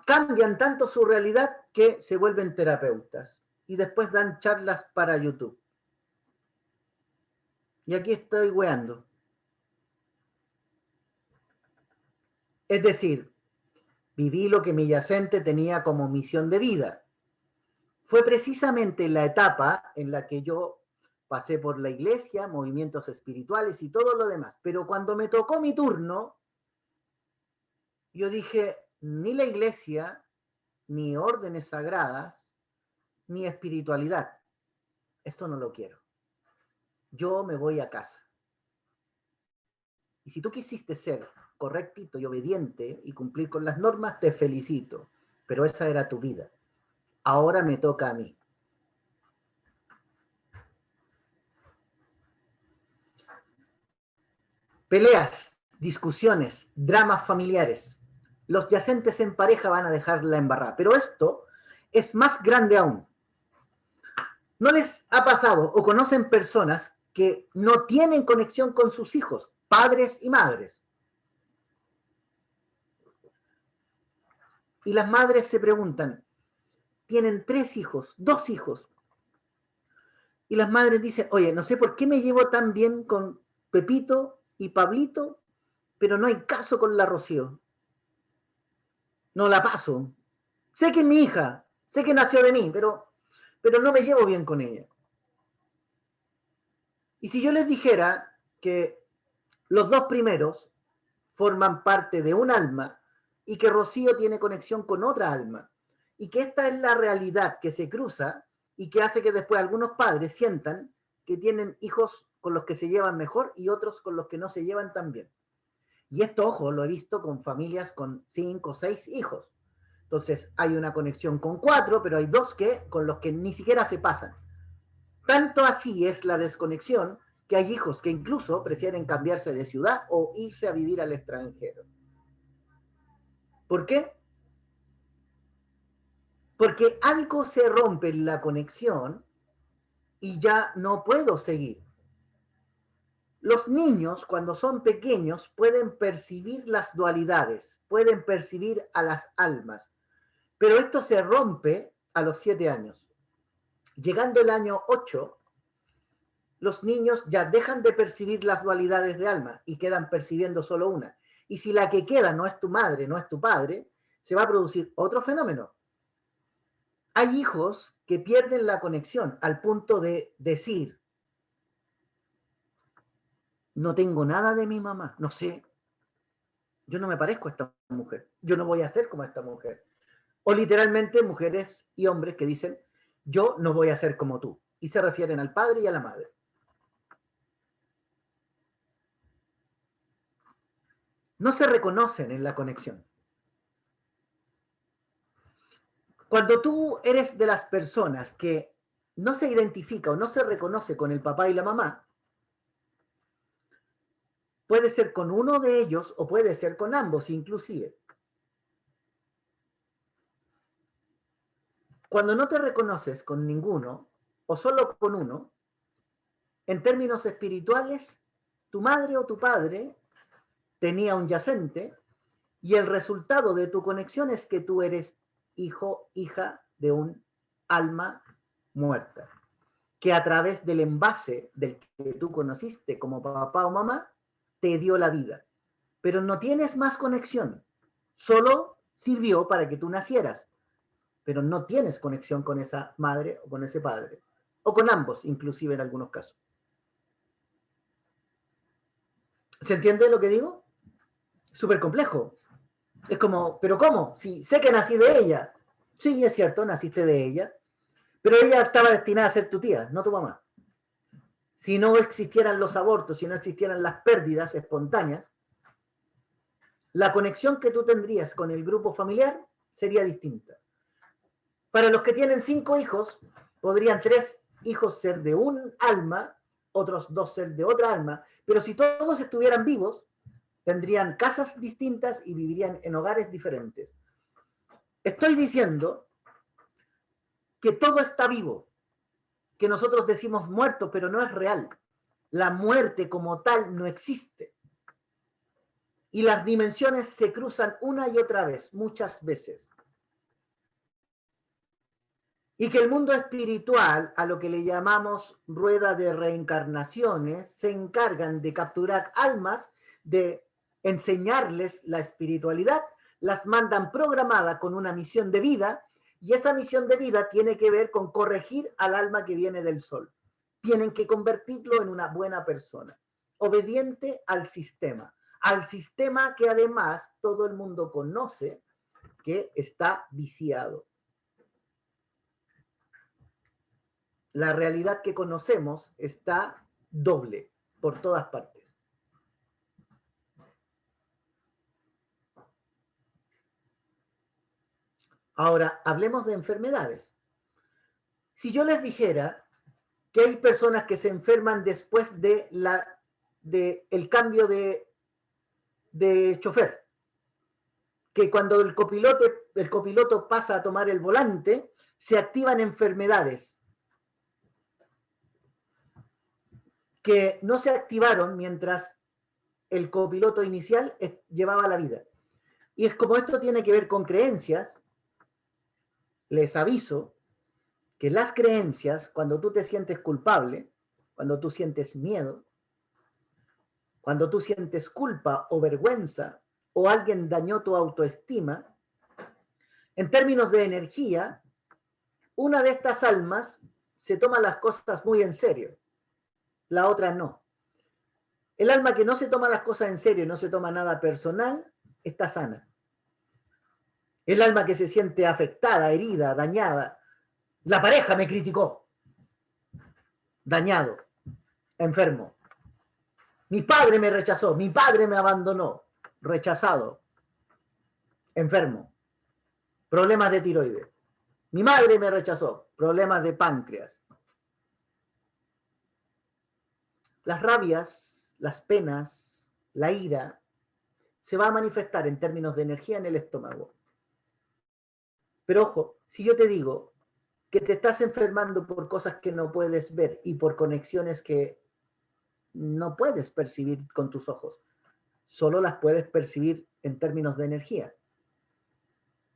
cambian tanto su realidad que se vuelven terapeutas y después dan charlas para YouTube. Y aquí estoy weando. Es decir, viví lo que mi yacente tenía como misión de vida. Fue precisamente la etapa en la que yo pasé por la iglesia, movimientos espirituales y todo lo demás. Pero cuando me tocó mi turno, yo dije, ni la iglesia, ni órdenes sagradas, ni espiritualidad. Esto no lo quiero. Yo me voy a casa. Y si tú quisiste ser correctito y obediente y cumplir con las normas, te felicito. Pero esa era tu vida. Ahora me toca a mí. Peleas, discusiones, dramas familiares. Los yacentes en pareja van a dejar la embarrada. Pero esto es más grande aún. ¿No les ha pasado o conocen personas que no tienen conexión con sus hijos, padres y madres? Y las madres se preguntan, tienen 3 hijos, 2 hijos. Y las madres dicen, oye, no sé por qué me llevo tan bien con Pepito y Pablito, pero no hay caso con la Rocío. No la paso. Sé que es mi hija, sé que nació de mí, pero no me llevo bien con ella. Y si yo les dijera que los 2 primeros forman parte de un alma y que Rocío tiene conexión con otra alma y que esta es la realidad que se cruza y que hace que después algunos padres sientan que tienen hijos con los que se llevan mejor y otros con los que no se llevan tan bien. Y esto, ojo, lo he visto con familias con 5 o 6 hijos. Entonces hay una conexión con 4, pero hay 2 con los que ni siquiera se pasan. Tanto así es la desconexión que hay hijos que incluso prefieren cambiarse de ciudad o irse a vivir al extranjero. ¿Por qué? Porque algo se rompe en la conexión y ya no puedo seguir. Los niños, cuando son pequeños, pueden percibir las dualidades, pueden percibir a las almas, pero esto se rompe a los 7 años. Llegando el año 8, los niños ya dejan de percibir las dualidades de alma y quedan percibiendo solo una. Y si la que queda no es tu madre, no es tu padre, se va a producir otro fenómeno. Hay hijos que pierden la conexión al punto de decir, no tengo nada de mi mamá, no sé, yo no me parezco a esta mujer, yo no voy a ser como esta mujer. O literalmente mujeres y hombres que dicen, yo no voy a ser como tú. Y se refieren al padre y a la madre. No se reconocen en la conexión. Cuando tú eres de las personas que no se identifica o no se reconoce con el papá y la mamá, puede ser con uno de ellos o puede ser con ambos inclusive. Cuando no te reconoces con ninguno, o solo con uno, en términos espirituales, tu madre o tu padre tenía un yacente y el resultado de tu conexión es que tú eres hijo, hija de un alma muerta, que a través del envase del que tú conociste como papá o mamá, te dio la vida. Pero no tienes más conexión, solo sirvió para que tú nacieras, pero no tienes conexión con esa madre o con ese padre, o con ambos, inclusive en algunos casos. ¿Se entiende lo que digo? Súper complejo. Es como, ¿pero cómo? Si sé que nací de ella. Sí, es cierto, naciste de ella, pero ella estaba destinada a ser tu tía, no tu mamá. Si no existieran los abortos, si no existieran las pérdidas espontáneas, la conexión que tú tendrías con el grupo familiar sería distinta. Para los que tienen 5 hijos, podrían 3 hijos ser de un alma, otros 2 ser de otra alma, pero si todos estuvieran vivos, tendrían casas distintas y vivirían en hogares diferentes. Estoy diciendo que todo está vivo, que nosotros decimos muerto, pero no es real. La muerte como tal no existe. Y las dimensiones se cruzan una y otra vez, muchas veces. Y que el mundo espiritual, a lo que le llamamos rueda de reencarnaciones, se encargan de capturar almas, de enseñarles la espiritualidad, las mandan programada con una misión de vida, y esa misión de vida tiene que ver con corregir al alma que viene del sol. Tienen que convertirlo en una buena persona, obediente al sistema que además todo el mundo conoce que está viciado. La realidad que conocemos está doble por todas partes. Ahora, hablemos de enfermedades. Si yo les dijera que hay personas que se enferman después de el cambio de chofer, que cuando el copiloto pasa a tomar el volante, se activan enfermedades que no se activaron mientras el copiloto inicial llevaba la vida. Y es como esto tiene que ver con creencias, les aviso que las creencias, cuando tú te sientes culpable, cuando tú sientes miedo, cuando tú sientes culpa o vergüenza, o alguien dañó tu autoestima, en términos de energía, una de estas almas se toma las cosas muy en serio, la otra no. El alma que no se toma las cosas en serio y no se toma nada personal, está sana. El alma que se siente afectada, herida, dañada, la pareja me criticó, dañado, enfermo. Mi padre me rechazó, mi padre me abandonó, rechazado, enfermo, problemas de tiroides. Mi madre me rechazó, problemas de páncreas. Las rabias, las penas, la ira, se va a manifestar en términos de energía en el estómago. Pero ojo, si yo te digo que te estás enfermando por cosas que no puedes ver y por conexiones que no puedes percibir con tus ojos, solo las puedes percibir en términos de energía.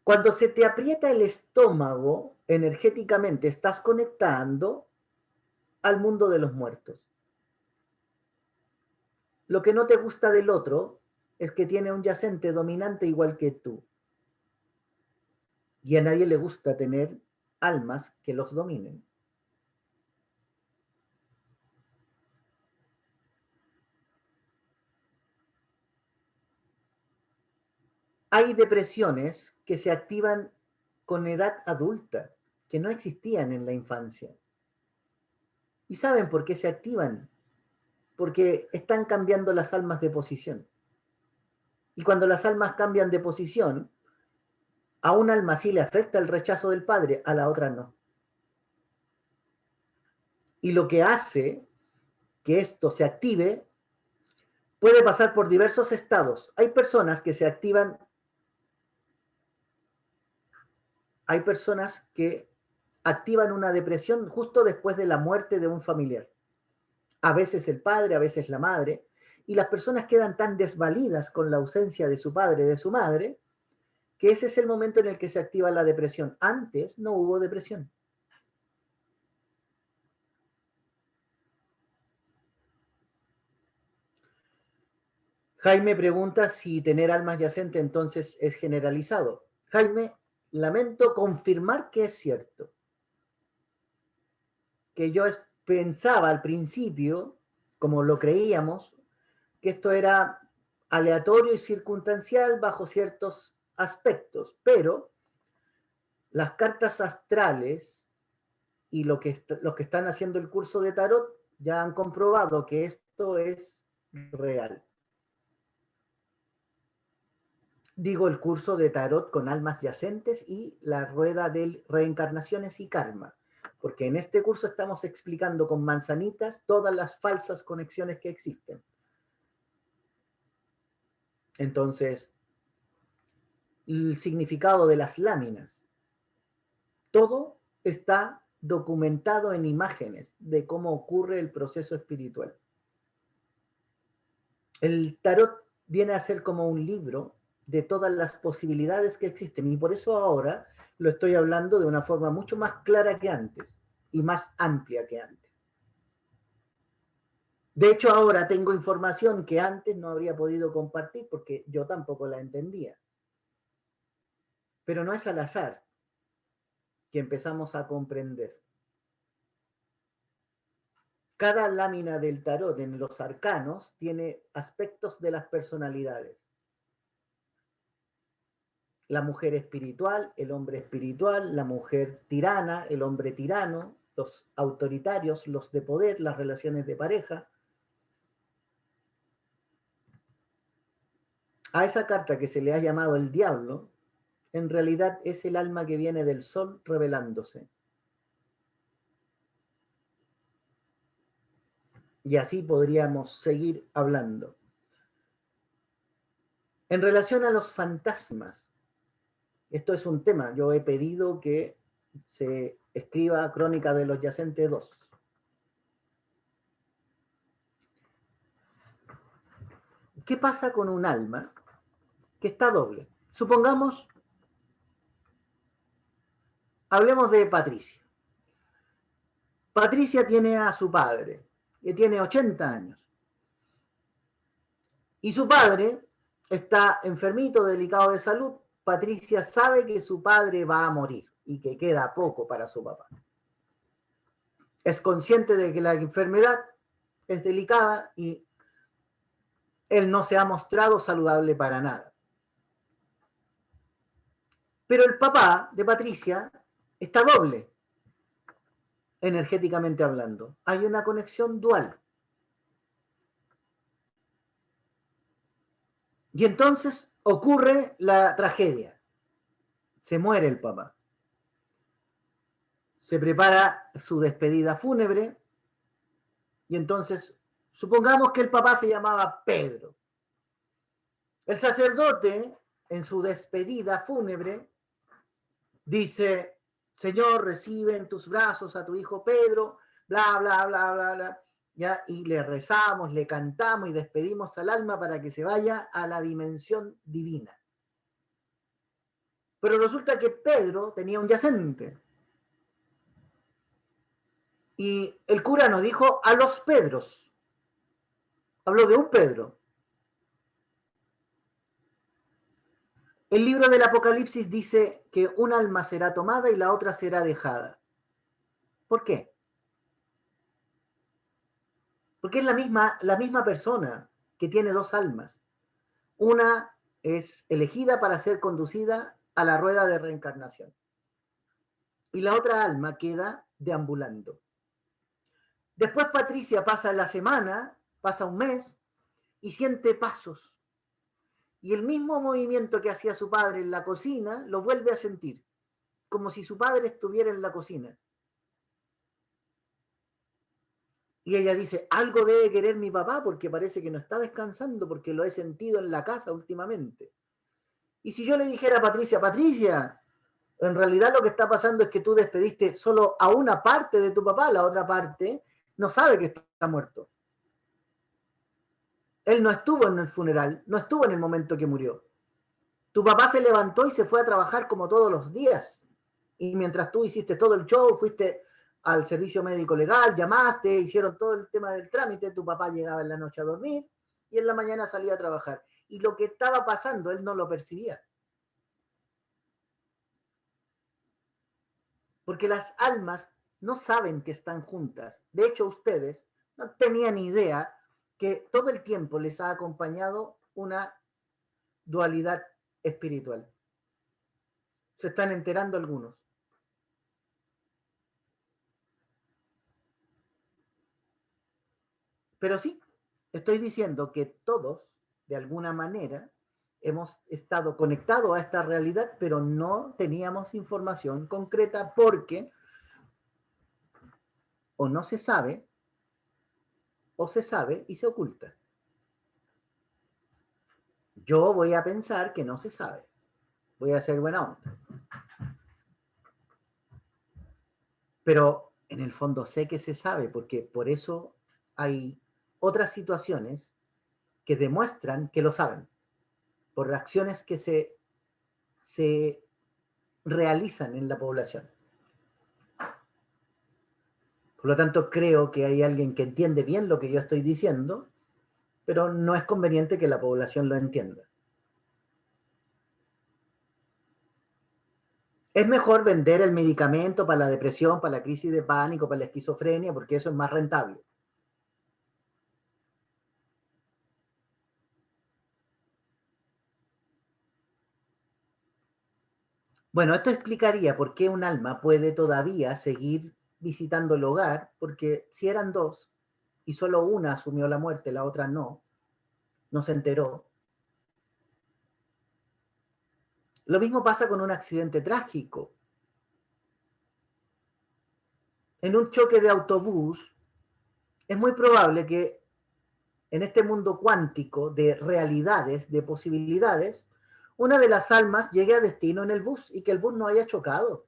Cuando se te aprieta el estómago, energéticamente estás conectando al mundo de los muertos. Lo que no te gusta del otro es que tiene un yacente dominante igual que tú. Y a nadie le gusta tener almas que los dominen. Hay depresiones que se activan con edad adulta, que no existían en la infancia. ¿Y saben por qué se activan? Porque están cambiando las almas de posición. Y cuando las almas cambian de posición, a un alma sí le afecta el rechazo del padre, a la otra no. Y lo que hace que esto se active puede pasar por diversos estados. Hay personas que se activan, hay personas que activan una depresión justo después de la muerte de un familiar. A veces el padre, a veces la madre, y las personas quedan tan desvalidas con la ausencia de su padre, de su madre, que ese es el momento en el que se activa la depresión. Antes no hubo depresión. Jaime pregunta si tener almas yacentes entonces es generalizado. Jaime, lamento confirmar que es cierto. Que yo pensaba al principio, como lo creíamos, que esto era aleatorio y circunstancial bajo ciertos aspectos, pero las cartas astrales y los que están haciendo el curso de tarot ya han comprobado que esto es real. Digo el curso de tarot con almas yacentes y la rueda de reencarnaciones y karma, porque en este curso estamos explicando con manzanitas todas las falsas conexiones que existen. Entonces, el significado de las láminas, todo está documentado en imágenes de cómo ocurre el proceso espiritual. El tarot viene a ser como un libro de todas las posibilidades que existen y por eso ahora lo estoy hablando de una forma mucho más clara que antes y más amplia que antes. De hecho, ahora tengo información que antes no habría podido compartir porque yo tampoco la entendía. Pero no es al azar que empezamos a comprender. Cada lámina del tarot en los arcanos tiene aspectos de las personalidades. La mujer espiritual, el hombre espiritual, la mujer tirana, el hombre tirano, los autoritarios, los de poder, las relaciones de pareja. A esa carta que se le ha llamado el diablo, en realidad es el alma que viene del sol revelándose. Y así podríamos seguir hablando. En relación a los fantasmas, esto es un tema. Yo he pedido que se escriba Crónica de los Yacentes 2. ¿Qué pasa con un alma que está doble? Supongamos, hablemos de Patricia. Patricia tiene a su padre, que tiene 80 años. Y su padre está enfermito, delicado de salud. Patricia sabe que su padre va a morir y que queda poco para su papá. Es consciente de que la enfermedad es delicada y él no se ha mostrado saludable para nada. Pero el papá de Patricia está doble, energéticamente hablando. Hay una conexión dual. Y entonces ocurre la tragedia. Se muere el papá. Se prepara su despedida fúnebre y entonces supongamos que el papá se llamaba Pedro. El sacerdote en su despedida fúnebre dice: Señor, recibe en tus brazos a tu hijo Pedro, bla, bla, bla, bla, bla. ¿Ya? Y le rezamos, le cantamos y despedimos al alma para que se vaya a la dimensión divina. Pero resulta que Pedro tenía un yacente. Y el cura no dijo a los Pedros, habló de un Pedro. El libro del Apocalipsis dice que un alma será tomada y la otra será dejada. ¿Por qué? Porque es la misma persona que tiene dos almas. Una es elegida para ser conducida a la rueda de reencarnación. Y la otra alma queda deambulando. Después Patricia pasa la semana, pasa un mes y siente pasos. Y el mismo movimiento que hacía su padre en la cocina lo vuelve a sentir, como si su padre estuviera en la cocina. Y ella dice: algo debe querer mi papá porque parece que no está descansando, porque lo he sentido en la casa últimamente. Y si yo le dijera a Patricia: Patricia, En realidad lo que está pasando es que tú despediste solo a una parte de tu papá, la otra parte no sabe que está muerto. Él no estuvo en el funeral, no estuvo en el momento que murió. Tu papá se levantó y se fue a trabajar como todos los días. Y mientras tú hiciste todo el show, fuiste al servicio médico legal, llamaste, hicieron todo el tema del trámite, tu papá llegaba en la noche a dormir y en la mañana salía a trabajar. Y lo que estaba pasando, él no lo percibía. Porque las almas no saben que están juntas. De hecho, ustedes no tenían idea que todo el tiempo les ha acompañado una dualidad espiritual. Se están enterando algunos. Pero sí, estoy diciendo que todos, de alguna manera, hemos estado conectados a esta realidad, pero no teníamos información concreta porque o no se sabe, o se sabe y se oculta. Yo voy a pensar que no se sabe. Voy a hacer buena onda. Pero en el fondo sé que se sabe, porque por eso hay otras situaciones que demuestran que lo saben, por acciones que se realizan en la población. Por lo tanto, creo que hay alguien que entiende bien lo que yo estoy diciendo, pero no es conveniente que la población lo entienda. Es mejor vender el medicamento para la depresión, para la crisis de pánico, para la esquizofrenia, porque eso es más rentable. Bueno, esto explicaría por qué un alma puede todavía seguir visitando el hogar, porque si eran dos y solo una asumió la muerte, la otra no, no se enteró. Lo mismo pasa con un accidente trágico. En un choque de autobús, es muy probable que en este mundo cuántico de realidades, de posibilidades, una de las almas llegue a destino en el bus y que el bus no haya chocado.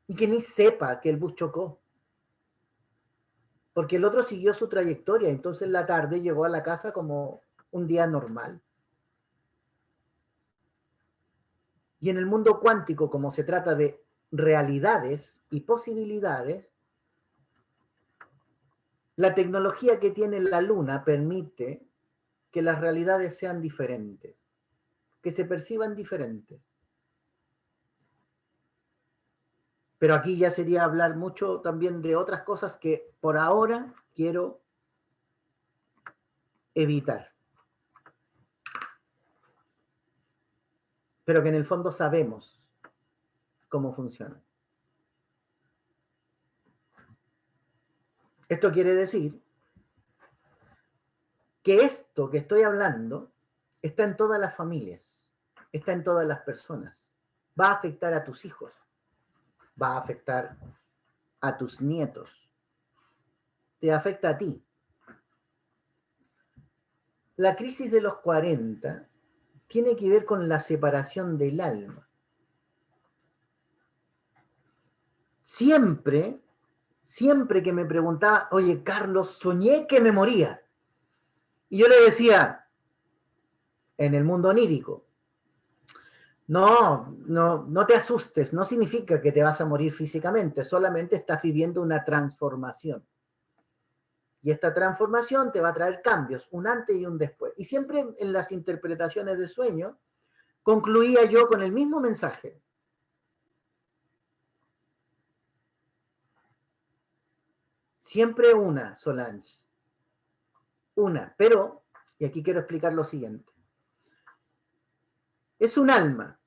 Y que ni sepa que el bus chocó. Porque el otro siguió su trayectoria, entonces la tarde llegó a la casa como un día normal. Y en el mundo cuántico, como se trata de realidades y posibilidades, la tecnología que tiene la Luna permite que las realidades sean diferentes, que se perciban diferentes. Pero aquí ya sería hablar mucho también de otras cosas que por ahora quiero evitar, pero que en el fondo sabemos cómo funciona. Esto quiere decir que esto que estoy hablando está en todas las familias, está en todas las personas. Va a afectar a tus hijos, va a afectar a tus nietos, te afecta a ti. La crisis de los 40 tiene que ver con la separación del alma. Siempre, siempre que me preguntaba, oye, Carlos, soñé que me moría. Y yo le decía, en el mundo onírico, no te asustes, no significa que te vas a morir físicamente, solamente estás viviendo una transformación. Y esta transformación te va a traer cambios, un antes y un después. Y siempre en las interpretaciones de sueño, concluía yo con el mismo mensaje. Siempre una, Solange. Una, pero, y aquí quiero explicar lo siguiente. Es un alma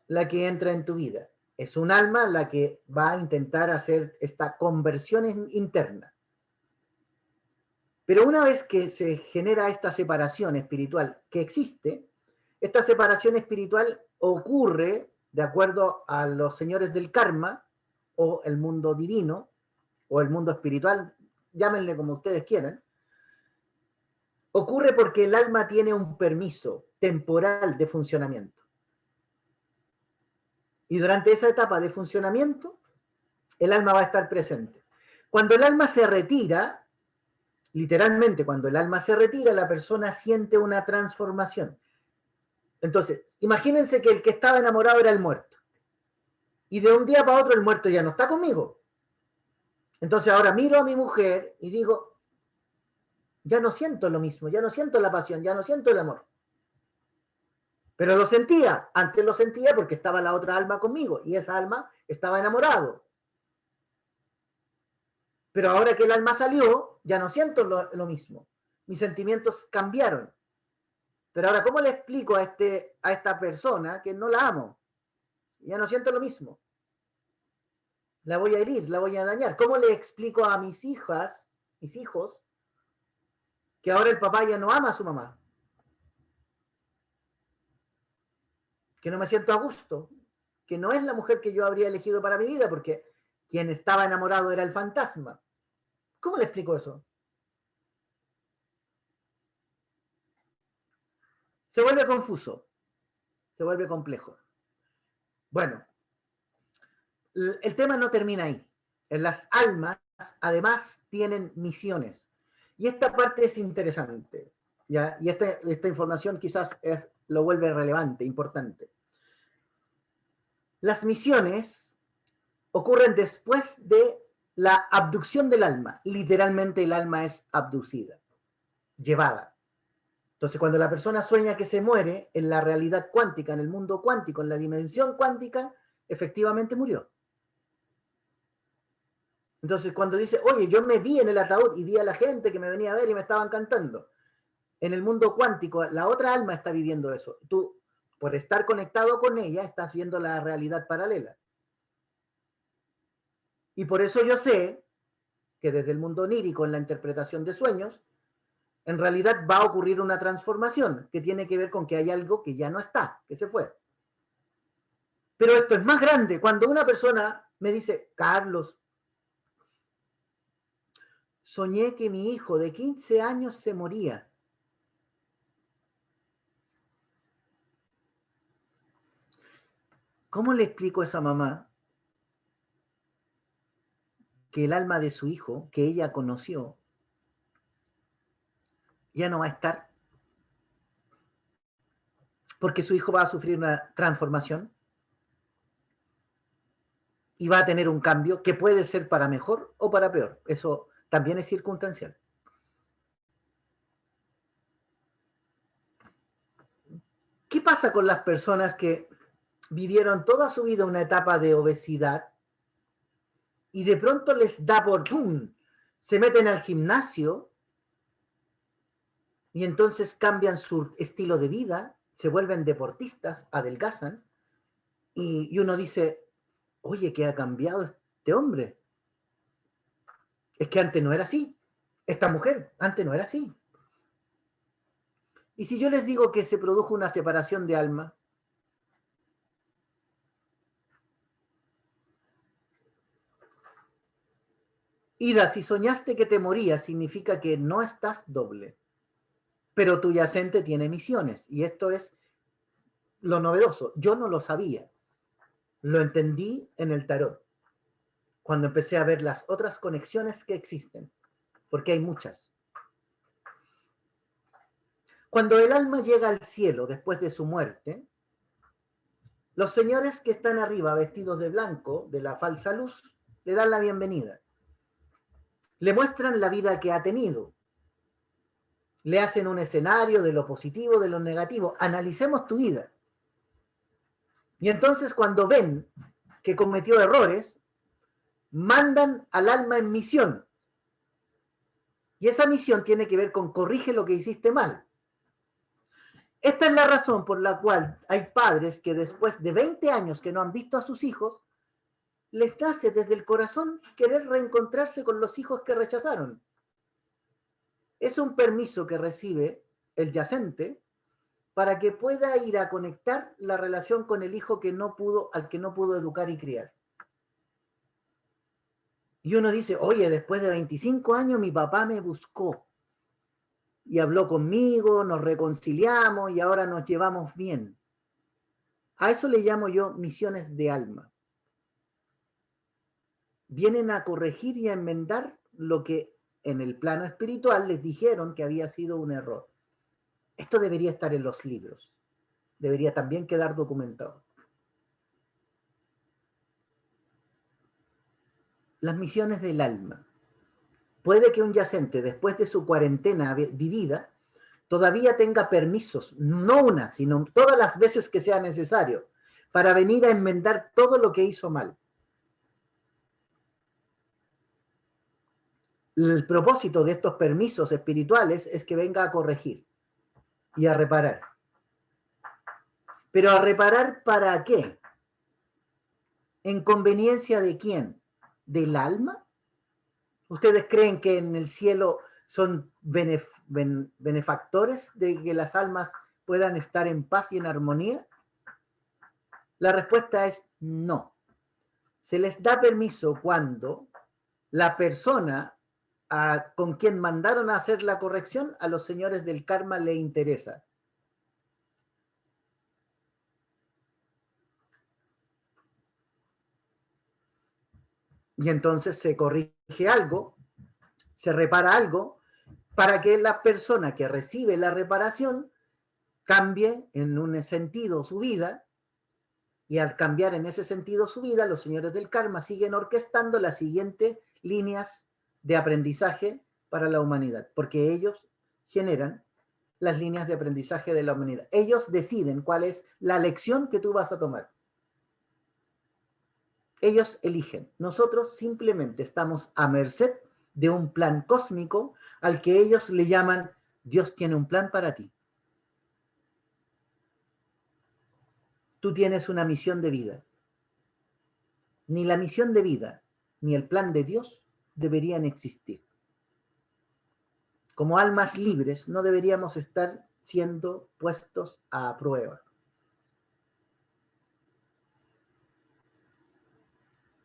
la que entra en tu vida. Es un alma la que va a intentar hacer esta conversión interna. Pero una vez que se genera esta separación espiritual que existe, esta separación espiritual ocurre de acuerdo a los señores del karma o el mundo divino o el mundo espiritual, llámenle como ustedes quieran, ocurre porque el alma tiene un permiso temporal de funcionamiento. Y durante esa etapa de funcionamiento, el alma va a estar presente. Cuando el alma se retira, literalmente cuando el alma se retira, la persona siente una transformación. Entonces, imagínense que el que estaba enamorado era el muerto. Y de un día para otro el muerto ya no está conmigo. Entonces ahora miro a mi mujer y digo, ya no siento lo mismo, ya no siento la pasión, ya no siento el amor. Pero lo sentía, antes lo sentía porque estaba la otra alma conmigo y esa alma estaba enamorado. Pero ahora que el alma salió, ya no siento lo mismo. Mis sentimientos cambiaron. Pero ahora, ¿cómo le explico a esta persona que no la amo? Ya no siento lo mismo. La voy a herir, la voy a dañar. ¿Cómo le explico a mis hijas, mis hijos, que ahora el papá ya no ama a su mamá? Que no me siento a gusto, que no es la mujer que yo habría elegido para mi vida, porque quien estaba enamorado era el fantasma. ¿Cómo le explico eso? Se vuelve confuso, se vuelve complejo. Bueno, el tema no termina ahí. Las almas, además, tienen misiones. Y esta parte es interesante. ¿Ya? Y esta información quizás lo vuelve relevante, importante. Las misiones ocurren después de la abducción del alma. Literalmente el alma es abducida, llevada. Entonces, cuando la persona sueña que se muere, en la realidad cuántica, en el mundo cuántico, en la dimensión cuántica, efectivamente murió. Entonces, cuando dice, oye, yo me vi en el ataúd y vi a la gente que me venía a ver y me estaban cantando, en el mundo cuántico, la otra alma está viviendo eso. Tú, por estar conectado con ella, estás viendo la realidad paralela. Y por eso yo sé que desde el mundo onírico, en la interpretación de sueños, en realidad va a ocurrir una transformación que tiene que ver con que hay algo que ya no está, que se fue. Pero esto es más grande. Cuando una persona me dice, Carlos, soñé que mi hijo de 15 años se moría. ¿Cómo le explico a esa mamá que el alma de su hijo, que ella conoció, ya no va a estar? Porque su hijo va a sufrir una transformación y va a tener un cambio que puede ser para mejor o para peor. Eso también es circunstancial. ¿Qué pasa con las personas que vivieron toda su vida una etapa de obesidad y de pronto les da por ¡pum! Se meten al gimnasio y entonces cambian su estilo de vida, se vuelven deportistas, adelgazan y uno dice, oye, ¿qué ha cambiado este hombre? Es que antes no era así. Esta mujer antes no era así. Y si yo les digo que se produjo una separación de alma, Ida, si soñaste que te morías, significa que no estás doble, pero tu yacente tiene misiones, y esto es lo novedoso. Yo no lo sabía, lo entendí en el tarot, cuando empecé a ver las otras conexiones que existen, porque hay muchas. Cuando el alma llega al cielo después de su muerte, los señores que están arriba vestidos de blanco, de la falsa luz, le dan la bienvenida. Le muestran la vida que ha tenido. Le hacen un escenario de lo positivo, de lo negativo. Analicemos tu vida. Y entonces cuando ven que cometió errores, mandan al alma en misión. Y esa misión tiene que ver con corrige lo que hiciste mal. Esta es la razón por la cual hay padres que después de 20 años que no han visto a sus hijos, les nace desde el corazón querer reencontrarse con los hijos que rechazaron. Es un permiso que recibe el yacente para que pueda ir a conectar la relación con el hijo que no pudo, al que no pudo educar y criar. Y uno dice, oye, después de 25 años mi papá me buscó y habló conmigo, nos reconciliamos y ahora nos llevamos bien. A eso le llamo yo misiones de alma. Vienen a corregir y a enmendar lo que en el plano espiritual les dijeron que había sido un error. Esto debería estar en los libros. Debería también quedar documentado. Las misiones del alma. Puede que un yacente, después de su cuarentena vivida, todavía tenga permisos, no una, sino todas las veces que sea necesario, para venir a enmendar todo lo que hizo mal. El propósito de estos permisos espirituales es que venga a corregir y a reparar. ¿Pero a reparar para qué? ¿En conveniencia de quién? ¿Del alma? ¿Ustedes creen que en el cielo son benefactores de que las almas puedan estar en paz y en armonía? La respuesta es no. Se les da permiso cuando la persona con quien mandaron a hacer la corrección, a los señores del karma le interesa. Y entonces se corrige algo, se repara algo, para que la persona que recibe la reparación cambie en un sentido su vida, y al cambiar en ese sentido su vida, los señores del karma siguen orquestando las siguientes líneas de aprendizaje para la humanidad, porque ellos generan las líneas de aprendizaje de la humanidad. Ellos deciden cuál es la lección que tú vas a tomar. Ellos eligen. Nosotros simplemente estamos a merced de un plan cósmico al que ellos le llaman Dios tiene un plan para ti. Tú tienes una misión de vida. Ni la misión de vida ni el plan de Dios deberían existir. Como almas libres no deberíamos estar siendo puestos a prueba.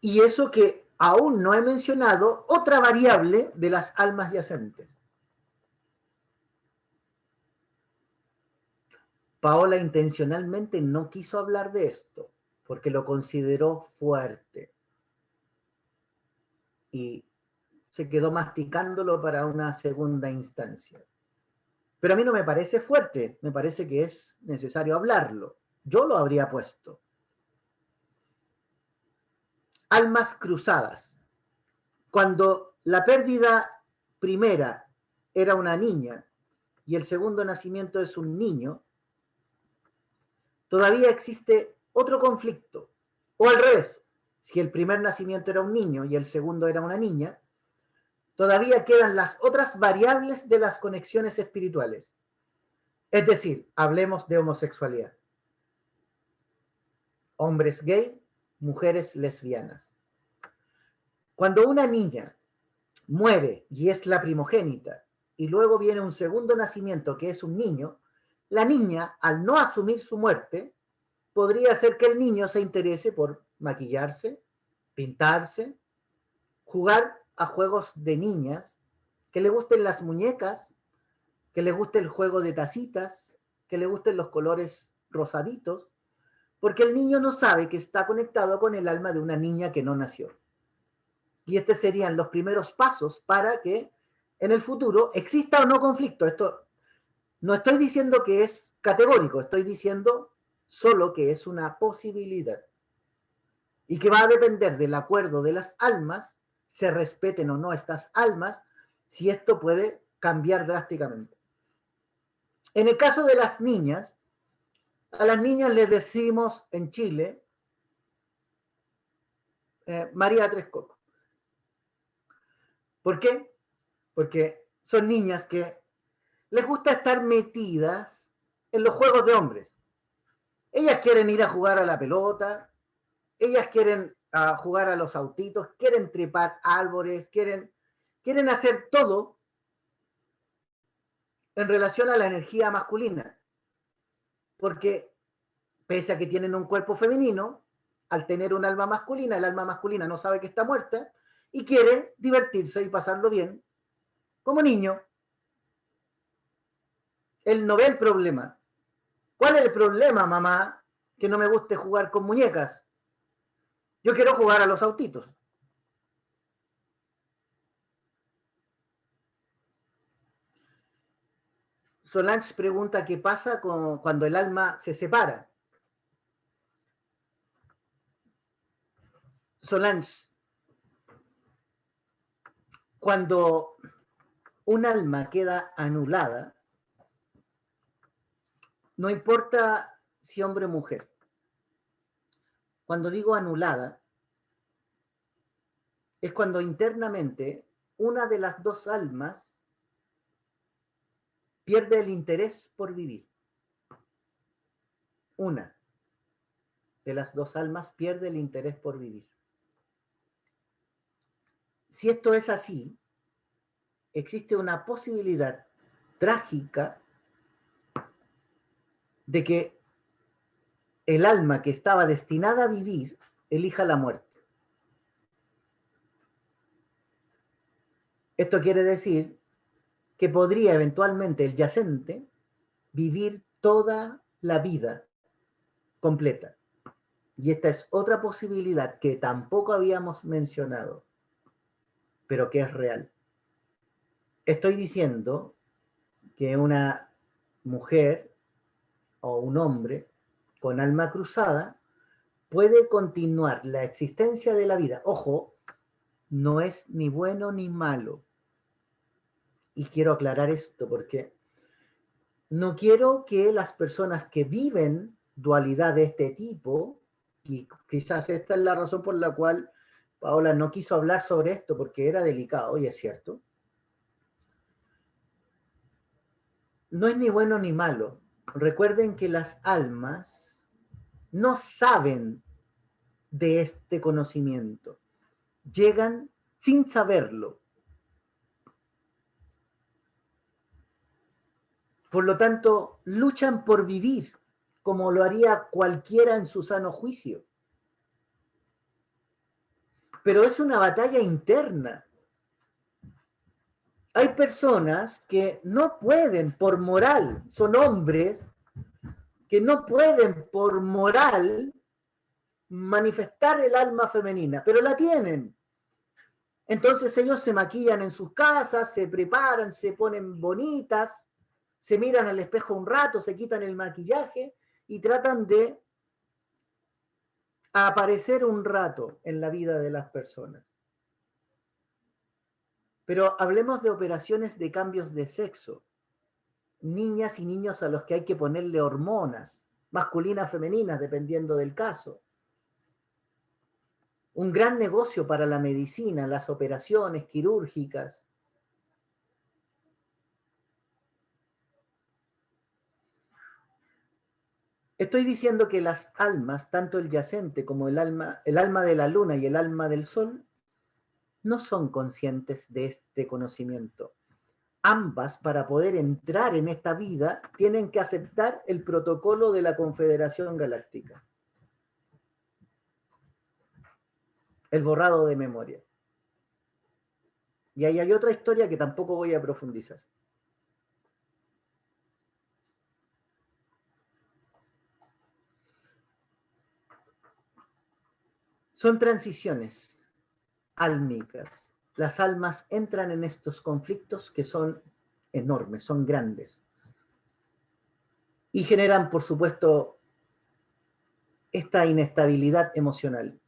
Y eso que aún no he mencionado, otra variable de las almas yacentes. Paola intencionalmente no quiso hablar de esto porque lo consideró fuerte y se quedó masticándolo para una segunda instancia. Pero a mí no me parece fuerte, me parece que es necesario hablarlo. Yo lo habría puesto. Almas cruzadas. Cuando la pérdida primera era una niña y el segundo nacimiento es un niño, todavía existe otro conflicto. O al revés, si el primer nacimiento era un niño y el segundo era una niña, todavía quedan las otras variables de las conexiones espirituales. Es decir, hablemos de homosexualidad. Hombres gay, mujeres lesbianas. Cuando una niña muere y es la primogénita, y luego viene un segundo nacimiento que es un niño, la niña, al no asumir su muerte, podría hacer que el niño se interese por maquillarse, pintarse, jugar a juegos de niñas, que le gusten las muñecas, que le guste el juego de tacitas, que le gusten los colores rosaditos, porque el niño no sabe que está conectado con el alma de una niña que no nació. Y estos serían los primeros pasos para que en el futuro exista o no conflicto. Esto no estoy diciendo que es categórico, estoy diciendo solo que es una posibilidad. Y que va a depender del acuerdo de las almas, se respeten o no estas almas, si esto puede cambiar drásticamente. En el caso de las niñas, a las niñas les decimos en Chile, María Tres Cocos. ¿Por qué? Porque son niñas que les gusta estar metidas en los juegos de hombres. Ellas quieren ir a jugar a la pelota, ellas quieren jugar a los autitos, quieren trepar árboles, quieren hacer todo en relación a la energía masculina. Porque pese a que tienen un cuerpo femenino, al tener un alma masculina, el alma masculina no sabe que está muerta y quiere divertirse y pasarlo bien como niño. Él no ve el problema. ¿Cuál es el problema, mamá? que no me guste jugar con muñecas. Yo quiero jugar a los autitos. Solange pregunta qué pasa cuando el alma se separa. Solange, cuando un alma queda anulada, no importa si hombre o mujer. Cuando digo anulada, es cuando internamente una de las dos almas pierde el interés por vivir. Una de las dos almas pierde el interés por vivir. Si esto es así, existe una posibilidad trágica de que el alma que estaba destinada a vivir elija la muerte. Esto quiere decir que podría eventualmente el yacente vivir toda la vida completa. Y esta es otra posibilidad que tampoco habíamos mencionado, pero que es real. Estoy diciendo que una mujer o un hombre con alma cruzada puede continuar la existencia de la vida. Ojo, no es ni bueno ni malo. Y quiero aclarar esto porque no quiero que las personas que viven dualidad de este tipo, y quizás esta es la razón por la cual Paola no quiso hablar sobre esto porque era delicado, y es cierto, no es ni bueno ni malo. Recuerden que las almas no saben de este conocimiento, llegan sin saberlo. Por lo tanto, luchan por vivir, como lo haría cualquiera en su sano juicio. Pero es una batalla interna. Hay personas que no pueden por moral, son hombres que no pueden por moral manifestar el alma femenina, pero la tienen. Entonces ellos se maquillan en sus casas, se preparan, se ponen bonitas, se miran al espejo un rato, se quitan el maquillaje y tratan de aparecer un rato en la vida de las personas. Pero hablemos de operaciones de cambios de sexo. Niñas y niños a los que hay que ponerle hormonas, masculinas, femeninas, dependiendo del caso. Un gran negocio para la medicina, las operaciones quirúrgicas. Estoy diciendo que las almas, tanto el yacente como el alma de la luna y el alma del sol, no son conscientes de este conocimiento. Ambas, para poder entrar en esta vida, tienen que aceptar el protocolo de la Confederación Galáctica. El borrado de memoria. Y ahí hay otra historia que tampoco voy a profundizar. Son transiciones álmicas. Las almas entran en estos conflictos que son enormes, son grandes. Y generan, por supuesto, esta inestabilidad emocional.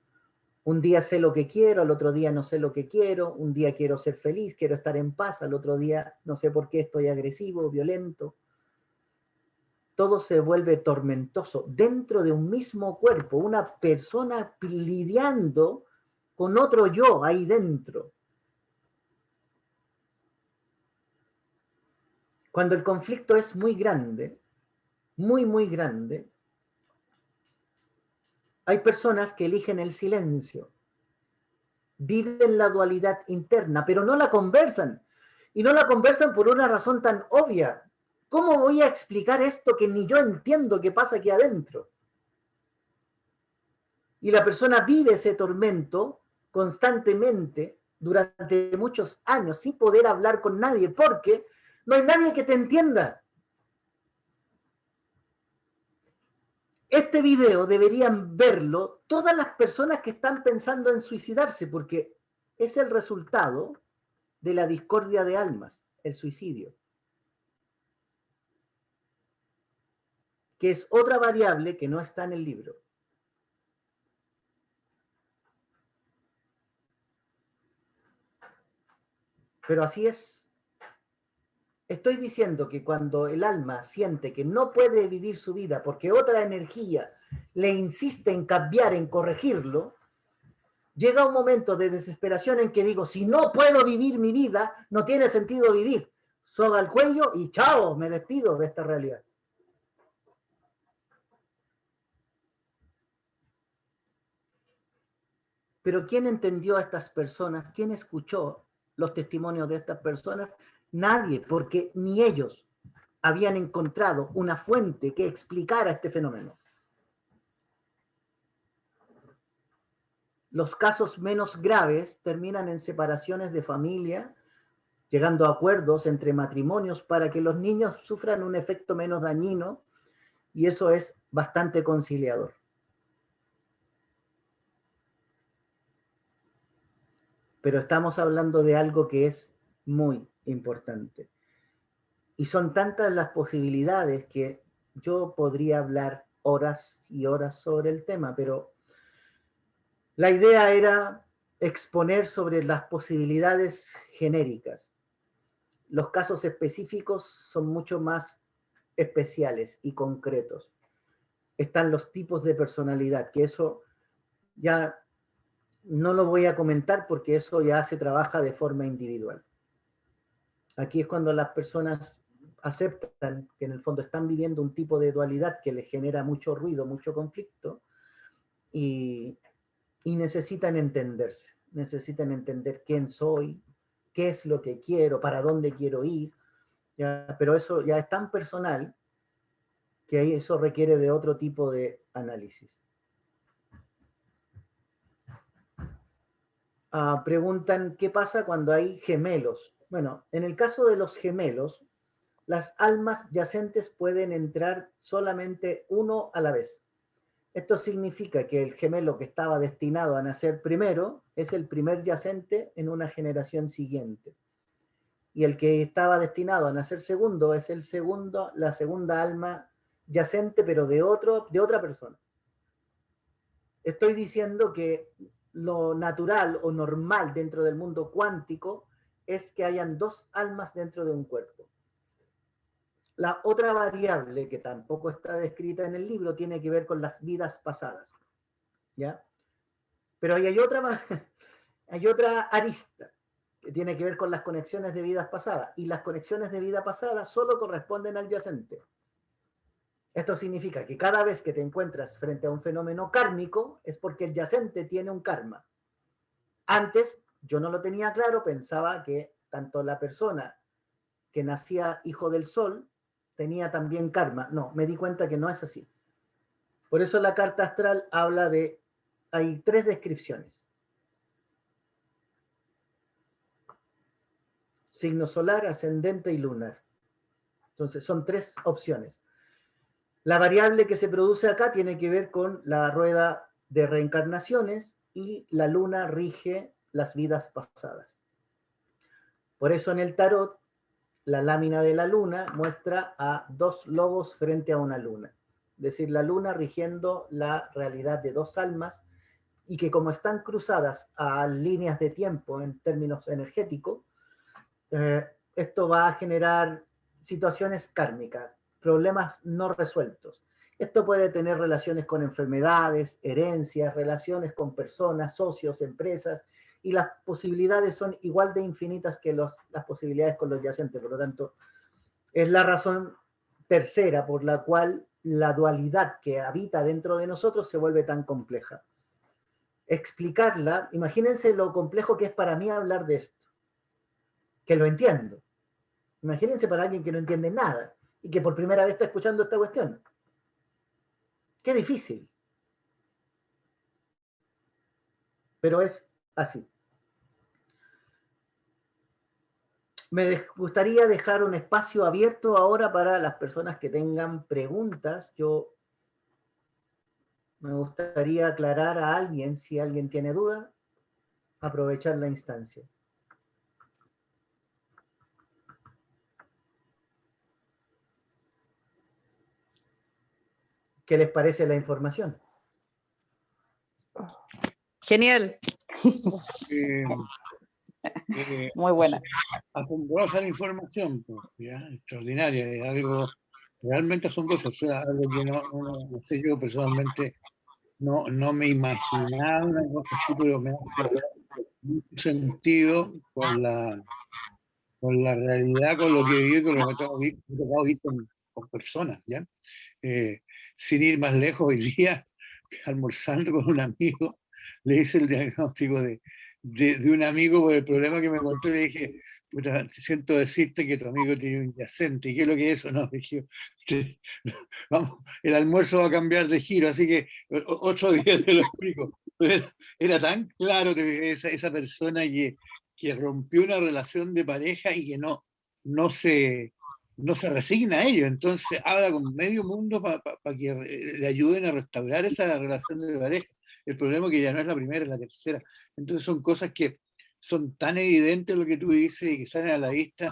Un día sé lo que quiero, al otro día no sé lo que quiero, un día quiero ser feliz, quiero estar en paz, al otro día no sé por qué estoy agresivo, violento. Todo se vuelve tormentoso dentro de un mismo cuerpo, una persona lidiando con otro yo ahí dentro. Cuando el conflicto es muy grande, muy grande, hay personas que eligen el silencio, viven la dualidad interna, pero no la conversan. Y no la conversan por una razón tan obvia. ¿Cómo voy a explicar esto que ni yo entiendo qué pasa aquí adentro? Y la persona vive ese tormento constantemente durante muchos años sin poder hablar con nadie porque no hay nadie que te entienda. Este video deberían verlo todas las personas que están pensando en suicidarse, porque es el resultado de la discordia de almas, el suicidio, que es otra variable que no está en el libro. Pero así es. Estoy diciendo que cuando el alma siente que no puede vivir su vida porque otra energía le insiste en cambiar, en corregirlo, llega un momento de desesperación en que digo, si no puedo vivir mi vida, no tiene sentido vivir. Soga al cuello y chao, me despido de esta realidad. Pero ¿quién entendió a estas personas? ¿Quién escuchó los testimonios de estas personas? Nadie, porque ni ellos habían encontrado una fuente que explicara este fenómeno. Los casos menos graves terminan en separaciones de familia, llegando a acuerdos entre matrimonios para que los niños sufran un efecto menos dañino, y eso es bastante conciliador. Pero estamos hablando de algo que es muy importante. Y son tantas las posibilidades que yo podría hablar horas y horas sobre el tema, pero la idea era exponer sobre las posibilidades genéricas. Los casos específicos son mucho más especiales y concretos. Están los tipos de personalidad, que eso ya no lo voy a comentar porque eso ya se trabaja de forma individual. Aquí es cuando las personas aceptan que en el fondo están viviendo un tipo de dualidad que les genera mucho ruido, mucho conflicto, y necesitan entenderse, necesitan entender quién soy, qué es lo que quiero, para dónde quiero ir, ¿ya? Pero eso ya es tan personal que ahí eso requiere de otro tipo de análisis. Preguntan, ¿qué pasa cuando hay gemelos? Bueno, en el caso de los gemelos, las almas yacentes pueden entrar solamente uno a la vez. Esto significa que el gemelo que estaba destinado a nacer primero es el primer yacente en una generación siguiente. Y el que estaba destinado a nacer segundo es el segundo, la segunda alma yacente, pero de otra persona. Estoy diciendo que lo natural o normal dentro del mundo cuántico es que hayan dos almas dentro de un cuerpo. La otra variable que tampoco está descrita en el libro tiene que ver con las vidas pasadas, ¿ya? Pero ahí hay otra arista que tiene que ver con las conexiones de vidas pasadas, y las conexiones de vida pasada solo corresponden al yacente. Esto significa que cada vez que te encuentras frente a un fenómeno kármico es porque el yacente tiene un karma. Antes yo no lo tenía claro, pensaba que tanto la persona que nacía hijo del sol tenía también karma. No, me di cuenta que no es así. Por eso la carta astral habla de, hay tres descripciones. Signo solar, ascendente y lunar. Entonces son tres opciones. La variable que se produce acá tiene que ver con la rueda de reencarnaciones y la luna rige las vidas pasadas. Por eso en el tarot, la lámina de la luna muestra a dos lobos frente a una luna. Es decir, la luna rigiendo la realidad de dos almas y que como están cruzadas a líneas de tiempo en términos energéticos, esto va a generar situaciones kármicas, problemas no resueltos. Esto puede tener relaciones con enfermedades, herencias, relaciones con personas, socios, empresas, y las posibilidades son igual de infinitas que las posibilidades con los yacentes. Por lo tanto, es la razón tercera por la cual la dualidad que habita dentro de nosotros se vuelve tan compleja. Explicarla, imagínense lo complejo que es para mí hablar de esto, que lo entiendo. Imagínense para alguien que no entiende nada y que por primera vez está escuchando esta cuestión. Qué difícil. Pero es así. Me gustaría dejar un espacio abierto ahora para las personas que tengan preguntas. Yo Me gustaría aclarar a alguien, si alguien tiene duda, aprovechar la instancia. ¿Qué les parece la información? Genial. Muy buena. Asombrosa la información, pues, ¿ya? Extraordinaria, es algo realmente asombroso, o sea, algo que no sé, yo personalmente no me imaginaba una cosa así, pero me hace mucho sentido con la realidad, con lo que viví, con lo que me ha tocado vivir con personas, ¿ya? Sin ir más lejos, hoy día, almorzando con un amigo, le hice el diagnóstico de un amigo por el problema que me contó y le dije, puta, siento decirte que tu amigo tiene un yacente. ¿Y qué es lo que es eso? No, dije, vamos, el almuerzo va a cambiar de giro, así que 8 días te lo explico. Pero era tan claro que esa persona que rompió una relación de pareja y que no se resigna a ello, entonces habla con medio mundo para que le ayuden a restaurar esa relación de pareja. El problema es que ya no es la primera, es la tercera. Entonces son cosas que son tan evidentes lo que tú dices y que salen a la vista,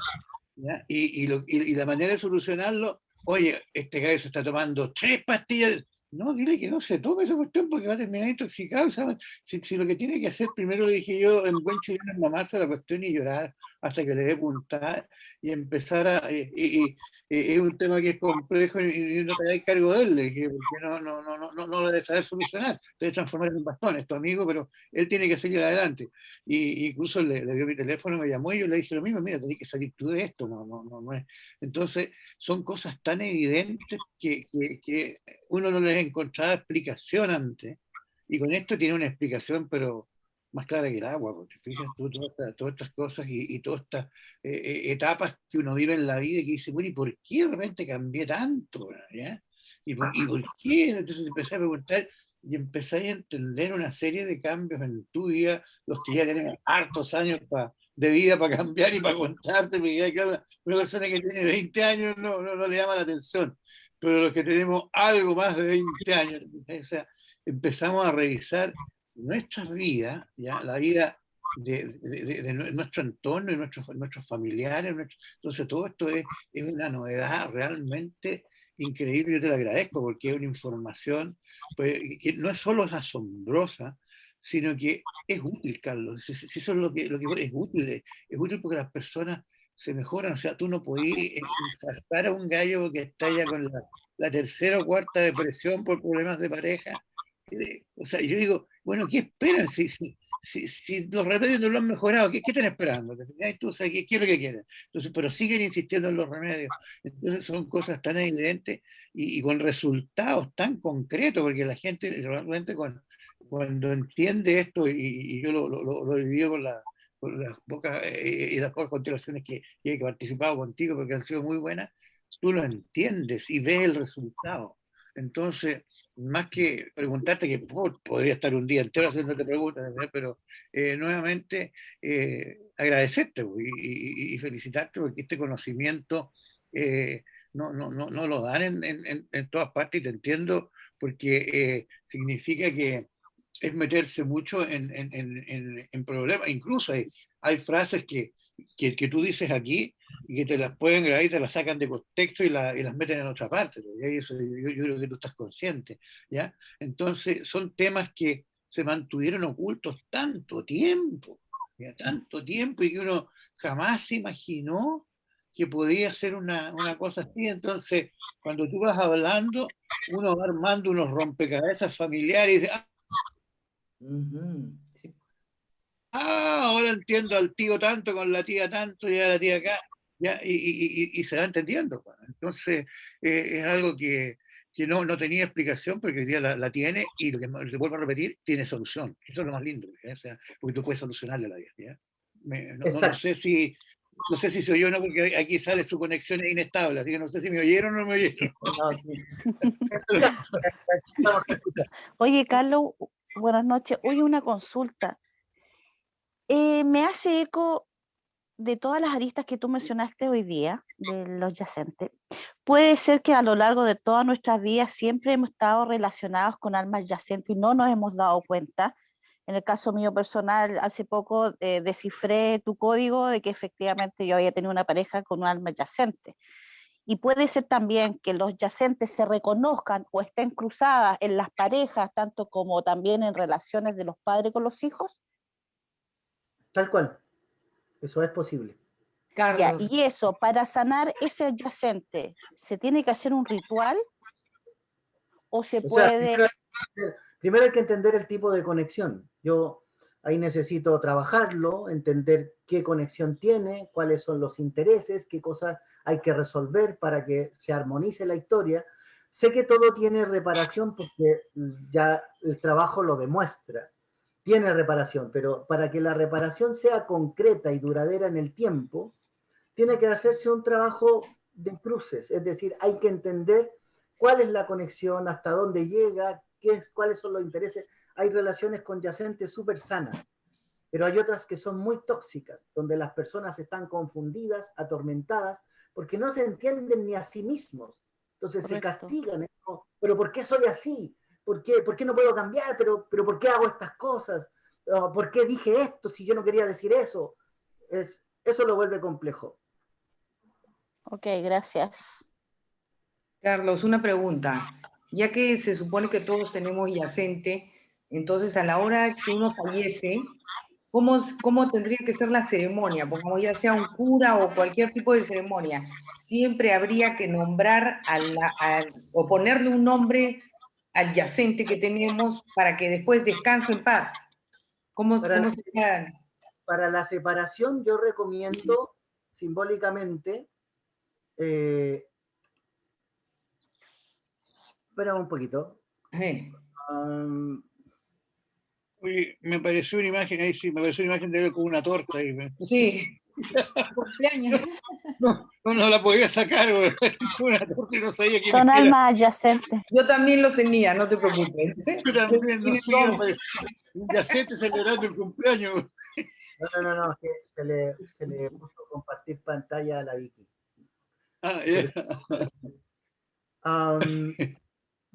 ¿ya? Y la manera de solucionarlo, oye, este gallo se está tomando 3 pastillas. No, dile que no se tome esa cuestión porque va a terminar intoxicado. ¿Sabes? Si lo que tiene que hacer, primero le dije yo, en buen chileno, es mamarse la cuestión y llorar hasta que le dé puntada y empezar a... es un tema que es complejo y no te hagas cargo de él, le dije, porque no lo debes saber solucionar, te debes transformar en un bastón, es tu amigo, pero él tiene que seguir adelante. Y incluso le dio mi teléfono, me llamó y yo le dije lo mismo, mira, tenés que salir tú de esto, no es. Entonces, son cosas tan evidentes que uno no les encontraba explicación antes, y con esto tiene una explicación, pero más clara que el agua, porque fíjate tú todas estas cosas y todas estas etapas que uno vive en la vida y que dice, bueno, ¿y por qué de repente cambié tanto? ¿Ya? ¿Y por qué? Entonces empecé a preguntar y empecé a entender una serie de cambios en tu vida, los que ya tienen hartos años de vida para cambiar y para contarte, porque ya, claro, una persona que tiene 20 años no le llama la atención, pero los que tenemos algo más de 20 años, o sea, empezamos a revisar nuestras vidas, ¿ya? La vida de nuestro entorno y nuestros familiares. Entonces, todo esto es una novedad realmente increíble. Yo te lo agradezco porque es una información pues, que no es solo es asombrosa, sino que es útil, Carlos. Si eso es lo que es útil porque las personas se mejoran. O sea, tú no podías ensartar a un gallo que está ya con la tercera o cuarta depresión por problemas de pareja. O sea, yo digo, bueno, ¿qué esperan? Si los remedios no lo han mejorado, ¿qué están esperando? O sea, ¿qué es lo que quieren? Entonces, pero siguen insistiendo en los remedios. Entonces son cosas tan evidentes y con resultados tan concretos, porque la gente realmente cuando entiende esto, y yo lo he vivido con las pocas y las pocas continuaciones que he participado contigo, porque han sido muy buenas, tú lo entiendes y ves el resultado. Entonces, más que preguntarte, que podría estar un día entero haciéndote preguntas, ¿verdad? Pero nuevamente agradecerte pues, y felicitarte porque este conocimiento no lo dan en todas partes y te entiendo porque significa que es meterse mucho en problemas. Incluso hay frases que tú dices aquí y que te las pueden grabar y te las sacan de contexto y las meten en otra parte. ¿Ya? Y eso yo creo que tú estás consciente. ¿Ya? Entonces, son temas que se mantuvieron ocultos tanto tiempo, ¿ya? Tanto tiempo y que uno jamás se imaginó que podía ser una cosa así. Entonces, cuando tú vas hablando, uno va armando unos rompecabezas familiares y dice, Sí. ahora entiendo al tío tanto, con la tía tanto, y a la tía acá, ¿ya? Y se va entendiendo. Pues. Entonces, es algo que no tenía explicación, porque hoy día la tiene, y lo que te vuelvo a repetir, tiene solución. Eso es lo más lindo, ¿ya? O sea, porque tú puedes solucionarle la vida. ¿Ya? No sé si... No sé si se oyó o no, porque aquí sale su conexión es inestable, así que no sé si me oyeron o no me oyeron. No, sí. Oye, Carlos, buenas noches. Oye, una consulta. Me hace eco de todas las aristas que tú mencionaste hoy día, de los yacentes, puede ser que a lo largo de todas nuestras vidas siempre hemos estado relacionados con almas yacentes y no nos hemos dado cuenta. En el caso mío personal, hace poco descifré tu código de que efectivamente yo había tenido una pareja con un alma yacente. Y puede ser también que los yacentes se reconozcan o estén cruzadas en las parejas, tanto como también en relaciones de los padres con los hijos. Tal cual. Eso es posible. Ya, Carlos, y eso, para sanar ese adyacente, ¿se tiene que hacer un ritual o se O sea, puede? primero hay que entender el tipo de conexión. Yo ahí necesito trabajarlo, entender qué conexión tiene, cuáles son los intereses, qué cosas hay que resolver para que se armonice la historia. Sé que todo tiene reparación porque ya el trabajo lo demuestra. Tiene reparación, pero para que la reparación sea concreta y duradera en el tiempo, tiene que hacerse un trabajo de cruces, es decir, hay que entender cuál es la conexión, hasta dónde llega, cuáles son los intereses. Hay relaciones conyacentes súper sanas, pero hay otras que son muy tóxicas, donde las personas están confundidas, atormentadas, porque no se entienden ni a sí mismos. Entonces Correcto. se castigan, ¿no? Pero ¿por qué soy así? ¿Por qué no puedo cambiar? ¿Pero por qué hago estas cosas? ¿Por qué dije esto si yo no quería decir eso? Eso lo vuelve complejo. Ok, gracias. Carlos, una pregunta. Ya que se supone que todos tenemos yacente, entonces a la hora que uno fallece, ¿cómo tendría que ser la ceremonia? Porque ya sea un cura o cualquier tipo de ceremonia, siempre habría que nombrar o ponerle un nombre al yacente que tenemos para que después descanse en paz. ¿Cómo sería? Para la separación yo recomiendo simbólicamente, espera un poquito. Oye, me pareció una imagen, ahí sí, me pareció una imagen de él con una torta. Ahí, Sí. Cumpleaños. no la podía sacar, güey. Una torta y no sabía quién Son era. almas adyacentes. Yo también lo tenía, no te preocupes. Yo también, no Tiene sé, nombre. un yacente celebrando el cumpleaños. No, que se le puso compartir pantalla a la Vicky. Ah, yeah.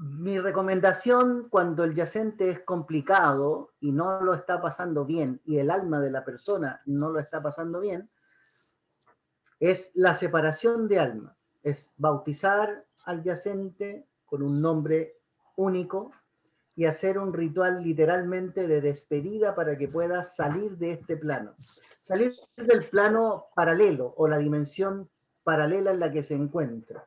Mi recomendación cuando el yacente es complicado y no lo está pasando bien y el alma de la persona no lo está pasando bien, es la separación de alma, es bautizar al yacente con un nombre único y hacer un ritual literalmente de despedida para que pueda salir de este plano, salir del plano paralelo o la dimensión paralela en la que se encuentra.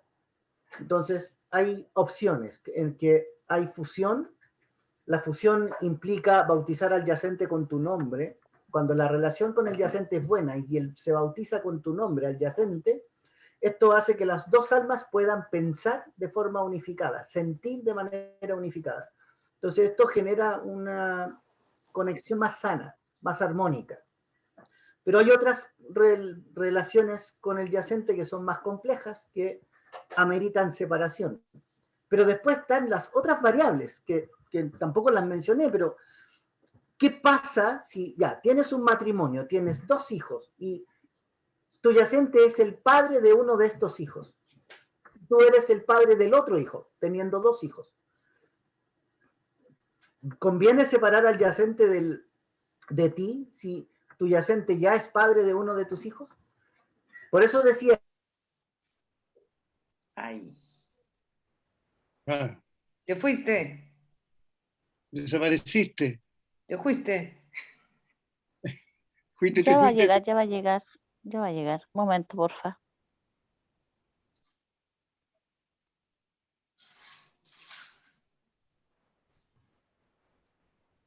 Entonces hay opciones en que hay fusión. La fusión implica bautizar al yacente con tu nombre. Cuando la relación con el yacente es buena y él se bautiza con tu nombre al yacente, esto hace que las dos almas puedan pensar de forma unificada, sentir de manera unificada. Entonces esto genera una conexión más sana, más armónica. Pero hay otras relaciones con el yacente que son más complejas, que ameritan separación. Pero después están las otras variables, que tampoco las mencioné, pero ¿qué pasa si ya tienes un matrimonio, tienes dos hijos y tu yacente es el padre de uno de estos hijos? Tú eres el padre del otro hijo, teniendo dos hijos. ¿Conviene separar al yacente de ti si tu yacente ya es padre de uno de tus hijos? Por eso decía... Ay. Ah, ¿Te fuiste? desapareciste. ¿Te fuiste? Fuiste, Ya va a fuiste. llegar, ya va a llegar, ya va a llegar. Un momento, porfa.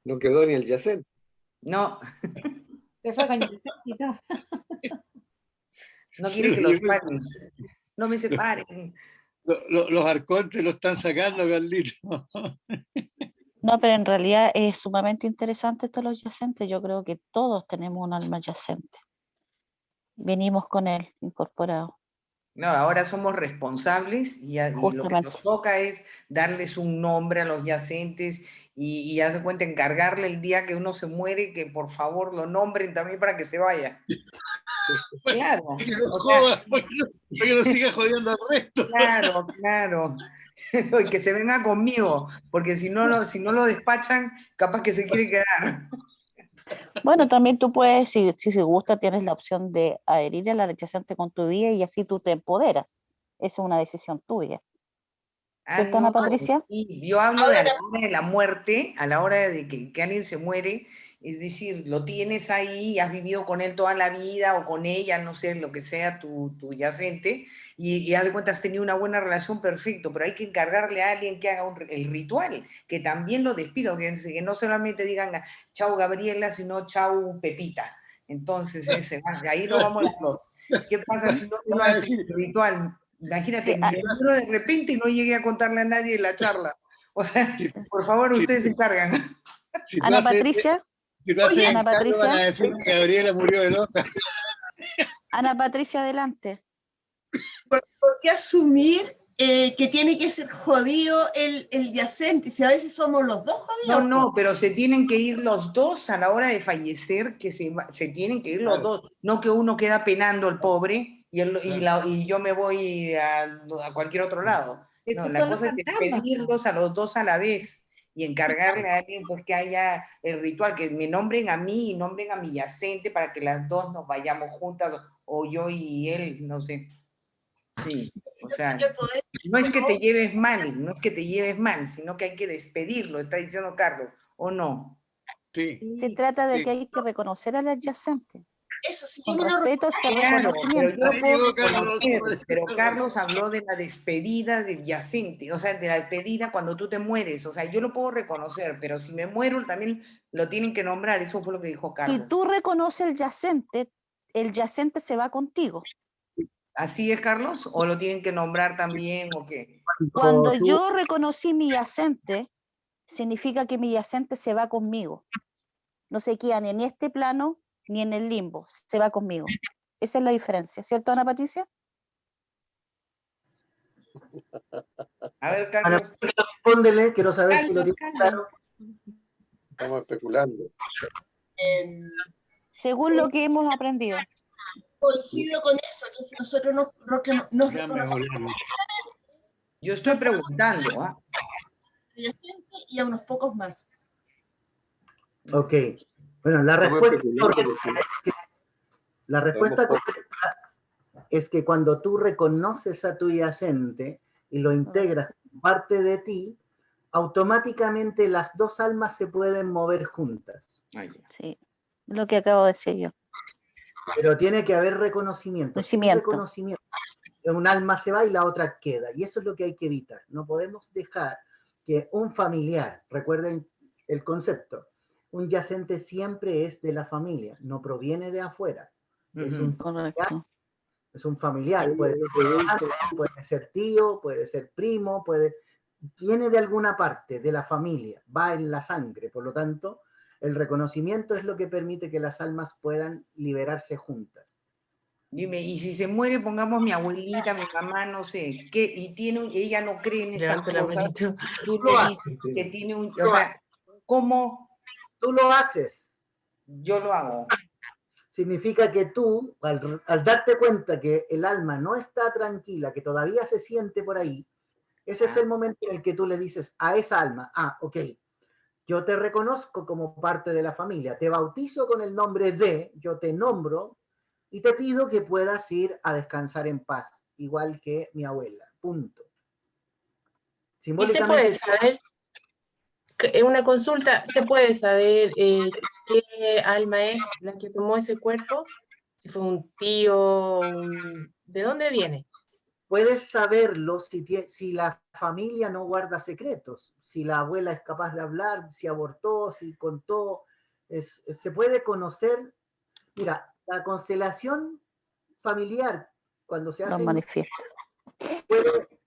No quedó ni el yacente. No, Se fue con Yacente y todo. no Se quiere que lo lo llevó. separen. No me separen. Los arcontes lo están sacando, Carlito. No, pero en realidad es sumamente interesante esto de los yacentes. Yo creo que todos tenemos un alma yacente. Venimos con él incorporado. No, ahora somos responsables y lo que Justamente. nos toca es darles un nombre a los yacentes y haz de cuenta encargarle el día que uno se muere que por favor lo nombren también para que se vaya. Claro, Para que no o sea, joda, para que no siga jodiendo al resto. claro, claro. Y que se venga conmigo, porque si no lo despachan, capaz que se quiere quedar. Bueno, también tú puedes, si te gusta, tienes la opción de adherir a la rechazante con tu vida y así tú te empoderas. Esa es una decisión tuya. Ah, ¿Cierto, Ana no, Patricia? sí, yo hablo de a la hora de la muerte, a la hora de que alguien se muere, es decir, lo tienes ahí, has vivido con él toda la vida o con ella, no sé, lo que sea tu yacente, y haz de cuenta, has tenido una buena relación, perfecto, pero hay que encargarle a alguien que haga el ritual, que también lo despida, que no solamente digan chau Gabriela, sino chau Pepita. Entonces, ahí no vamos las dos. ¿Qué pasa si no Va a haces decir, el ritual? Imagínate, Sí, me muero de repente y no llegué a contarle a nadie la charla. O sea, si, por favor, si, ustedes se encargan. si tú Ana haces, Patricia, si tú haces Ana encargo, van Patricia, a decir que Gabriela murió de loca. Ana Patricia, adelante. ¿Por qué asumir que tiene que ser jodido el yacente? Si a veces somos los dos No, jodidos. no, pero se tienen que ir los dos a la hora de fallecer, que se tienen que ir los Claro. dos. No que uno queda penando el pobre y yo me voy a cualquier otro lado. No, Esos la son los cosa es fantasmas. despedirlos a los dos a la vez y encargarle a alguien pues, que haya el ritual, que me nombren a mí y nombren a mi yacente para que las dos nos vayamos juntas, o yo y él, no sé. Sí, o sea, no es que te lleves mal, no es que te lleves mal, sino que hay que despedirlo, está diciendo Carlos, ¿o no? Sí, Se trata de sí. que hay que reconocer al adyacente. Eso, si yo Con me lo respeto ese Claro, pero yo reconocimiento. lo puedo Llegó Carlos, reconocer, pero Carlos habló de la despedida del yacente, o sea, de la despedida cuando tú te mueres, o sea, yo lo puedo reconocer, pero si me muero también lo tienen que nombrar, eso fue lo que dijo Si Carlos. tú reconoces el yacente se va contigo. ¿Así es, Carlos? ¿O lo tienen que nombrar también o qué? Cuando tú- yo reconocí mi yacente, significa que mi yacente se va conmigo. No se queda ni en este plano ni en el limbo, se va conmigo. Esa es la diferencia, ¿cierto, Ana Patricia? A ver, Ana, Carlos. respóndele, quiero saber si lo Carlos, tiene Carlos. claro. Estamos especulando. Según lo que hemos aprendido. coincido con eso, que si nosotros nos Ya reconocemos mejoré. Yo estoy preguntando, ¿ah? al yacente y a unos pocos más. Ok. Bueno, la Estamos respuesta especulando correcta porque es que, la respuesta sabemos poco. correcta es que cuando tú reconoces a tu yacente y lo integras como parte de ti, automáticamente las dos almas se pueden mover juntas. Sí, lo que acabo de decir yo. Pero tiene que haber reconocimiento. Sin Conocimiento. reconocimiento, un alma se va y la otra queda. Y eso es lo que hay que evitar. No podemos dejar que un familiar, recuerden el concepto, un yacente siempre es de la familia, no proviene de afuera. Es un familiar, Correcto. es un familiar, Hay puede una ser pregunta. hermano, puede ser tío, puede ser primo, viene de alguna parte de la familia, va en la sangre. Por lo tanto, el reconocimiento es lo que permite que las almas puedan liberarse juntas. Dime, y si se muere, pongamos mi abuelita, mi mamá, no sé, ¿qué? Ella no cree en estas Levante la cosas, manito. tú Lo le haces. dices que tiene un, o sea, ¿cómo Tú lo haces. yo lo hago? Significa que tú, al darte cuenta que el alma no está tranquila, que todavía se siente por ahí, ese es el momento en el que tú le dices a esa alma, ok, yo te reconozco como parte de la familia, te bautizo con el nombre de, yo te nombro y te pido que puedas ir a descansar en paz, igual que mi abuela, punto. Y se puede saber, una consulta, ¿se puede saber qué alma es la que tomó ese cuerpo? Si fue un tío, ¿de dónde viene? Puedes saberlo si la familia no guarda secretos, si la abuela es capaz de hablar, si abortó, si contó, se puede conocer. Mira, la constelación familiar, cuando se Los hace, manifiestos.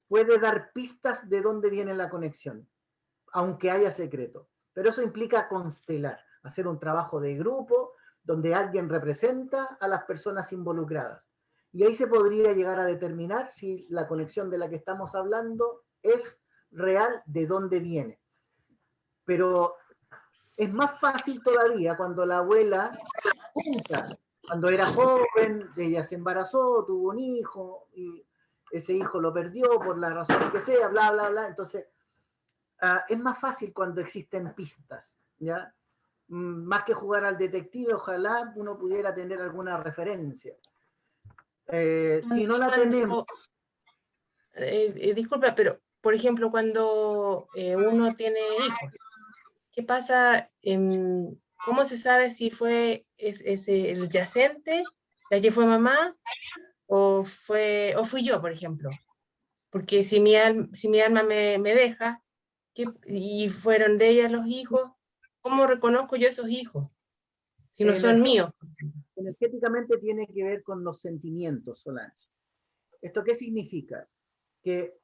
puede dar pistas de dónde viene la conexión, aunque haya secreto. Pero eso implica constelar, hacer un trabajo de grupo donde alguien representa a las personas involucradas. Y ahí se podría llegar a determinar si la conexión de la que estamos hablando es real, de dónde viene. Pero es más fácil todavía cuando la abuela junta Cuando era joven, ella se embarazó, tuvo un hijo, y ese hijo lo perdió por la razón que sea, bla, bla, bla. Entonces, es más fácil cuando existen pistas, ¿ya? Más que jugar al detective, ojalá uno pudiera tener alguna referencia. Si no la tenemos... disculpa, pero por ejemplo, cuando uno tiene hijos, ¿qué pasa? ¿Cómo se sabe si fue el yacente, la que fue mamá, o fui yo, por ejemplo? Porque si mi alma me deja, y fueron de ella los hijos, ¿cómo reconozco yo esos hijos? Si no son míos. Energéticamente tiene que ver con los sentimientos, Solange. ¿Esto qué significa? Que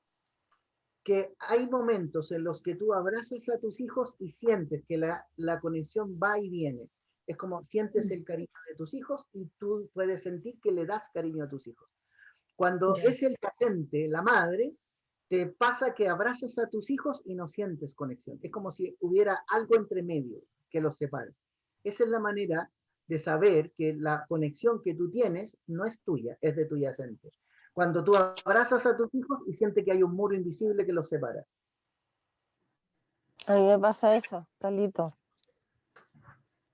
hay momentos en los que tú abrazas a tus hijos y sientes que la conexión va y viene. Es como sientes el cariño de tus hijos y tú puedes sentir que le das cariño a tus hijos. Cuando es el yacente, la madre, te pasa que abrazas a tus hijos y no sientes conexión. Es como si hubiera algo entre medio que los separe. Esa es la manera de saber que la conexión que tú tienes no es tuya, es de tu yacente. Cuando tú abrazas a tus hijos y sientes que hay un muro invisible que los separa. A mí me pasa eso, Carlito.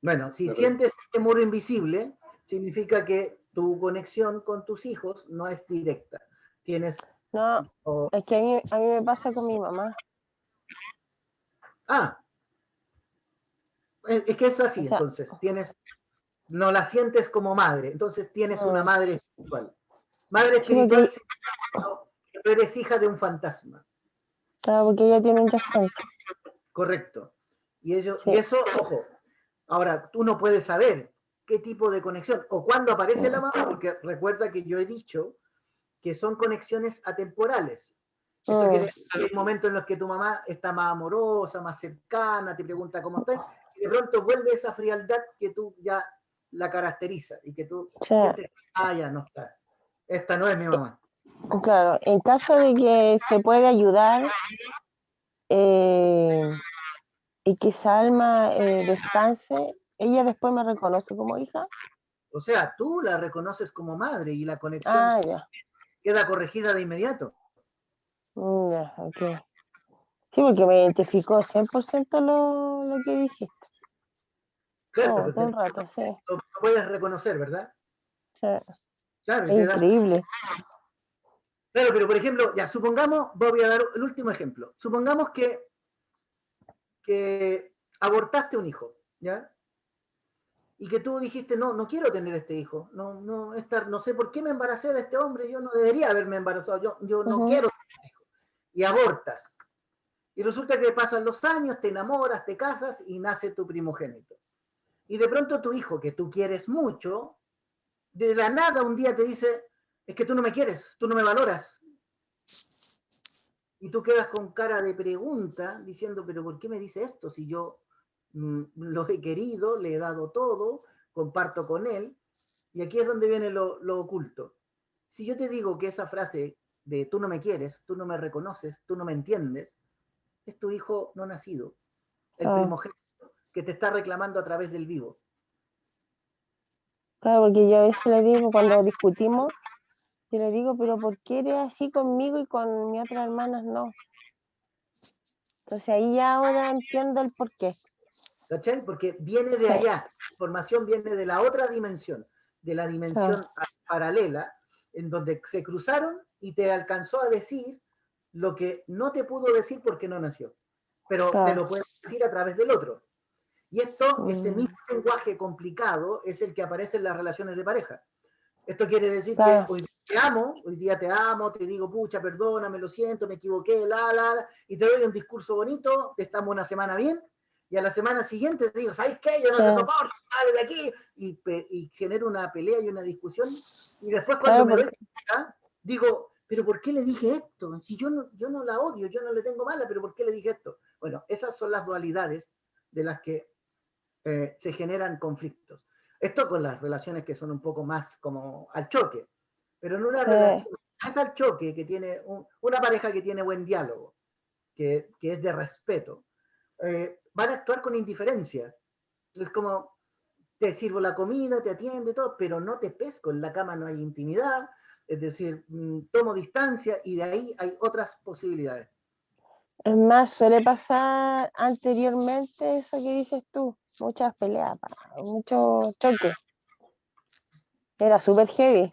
Bueno, si sientes este muro invisible, significa que tu conexión con tus hijos no es directa. Tienes... No, es que a mí me pasa con mi mamá. Es que es así, o sea, entonces, no la sientes como madre, entonces tienes una madre espiritual. Madre espiritual significa que tú eres hija de un fantasma. Claro, porque ella tiene un yacente. Correcto. Y eso, ojo, ahora tú no puedes saber qué tipo de conexión o cuándo aparece la mamá, porque recuerda que yo he dicho que son conexiones atemporales. Esto quiere decir que hay momentos en los que tu mamá está más amorosa, más cercana, te pregunta cómo estás, y de pronto vuelve esa frialdad que tú ya la caracteriza y que tú sientes que ya no está. Esta no es mi mamá. Claro, en caso de que se puede ayudar y que esa alma descanse, ¿ella después me reconoce como hija? O sea, tú la reconoces como madre y la conexión queda corregida de inmediato. Ya, ok. Sí, porque me identificó 100% lo que dijiste. Claro, todo el rato, sí. Lo puedes reconocer, ¿verdad? Sí. Claro, es increíble. Claro, pero por ejemplo, ya supongamos, voy a dar el último ejemplo. Supongamos que abortaste un hijo, ¿ya? Y que tú dijiste, no quiero tener este hijo, no sé por qué me embaracé de este hombre, yo no debería haberme embarazado, yo no quiero tener este hijo. Y abortas. Y resulta que pasan los años, te enamoras, te casas y nace tu primogénito. Y de pronto tu hijo, que tú quieres mucho, de la nada un día te dice, es que tú no me quieres, tú no me valoras. Y tú quedas con cara de pregunta, diciendo, pero ¿por qué me dice esto si yo lo he querido, le he dado todo, comparto con él? Y aquí es donde viene lo oculto. Si yo te digo que esa frase de tú no me quieres, tú no me reconoces, tú no me entiendes, es tu hijo no nacido, el primogénito, que te está reclamando a través del vivo. Claro, porque yo a veces le digo, cuando discutimos, yo le digo, pero ¿por qué eres así conmigo y con mis otras hermanas no? Entonces ahí ya ahora entiendo el porqué. ¿Cachai? Porque viene de allá, la información viene de la otra dimensión, de la dimensión paralela, en donde se cruzaron y te alcanzó a decir lo que no te pudo decir porque no nació, pero te lo puede decir a través del otro. Y este mismo lenguaje complicado es el que aparece en las relaciones de pareja. Esto quiere decir que hoy día te amo, te digo, pucha, perdóname, lo siento, me equivoqué, y te doy un discurso bonito, estamos una semana bien, y a la semana siguiente te digo, ¿sabes qué? Yo no te soporto, sale de aquí, y genero una pelea y una discusión, y después cuando me doy cuenta, digo, ¿pero por qué le dije esto? Si yo no la odio, yo no le tengo mala, ¿pero por qué le dije esto? Bueno, esas son las dualidades de las que se generan conflictos. Esto con las relaciones que son un poco más como al choque, pero en una relación más al choque, que tiene una pareja que tiene buen diálogo, que es de respeto, van a actuar con indiferencia. Es como, te sirvo la comida, te atiendo y todo, pero no te pesco, en la cama no hay intimidad, es decir, tomo distancia y de ahí hay otras posibilidades. Es más, suele pasar anteriormente eso que dices tú, muchas peleas, mucho choque. Era súper heavy.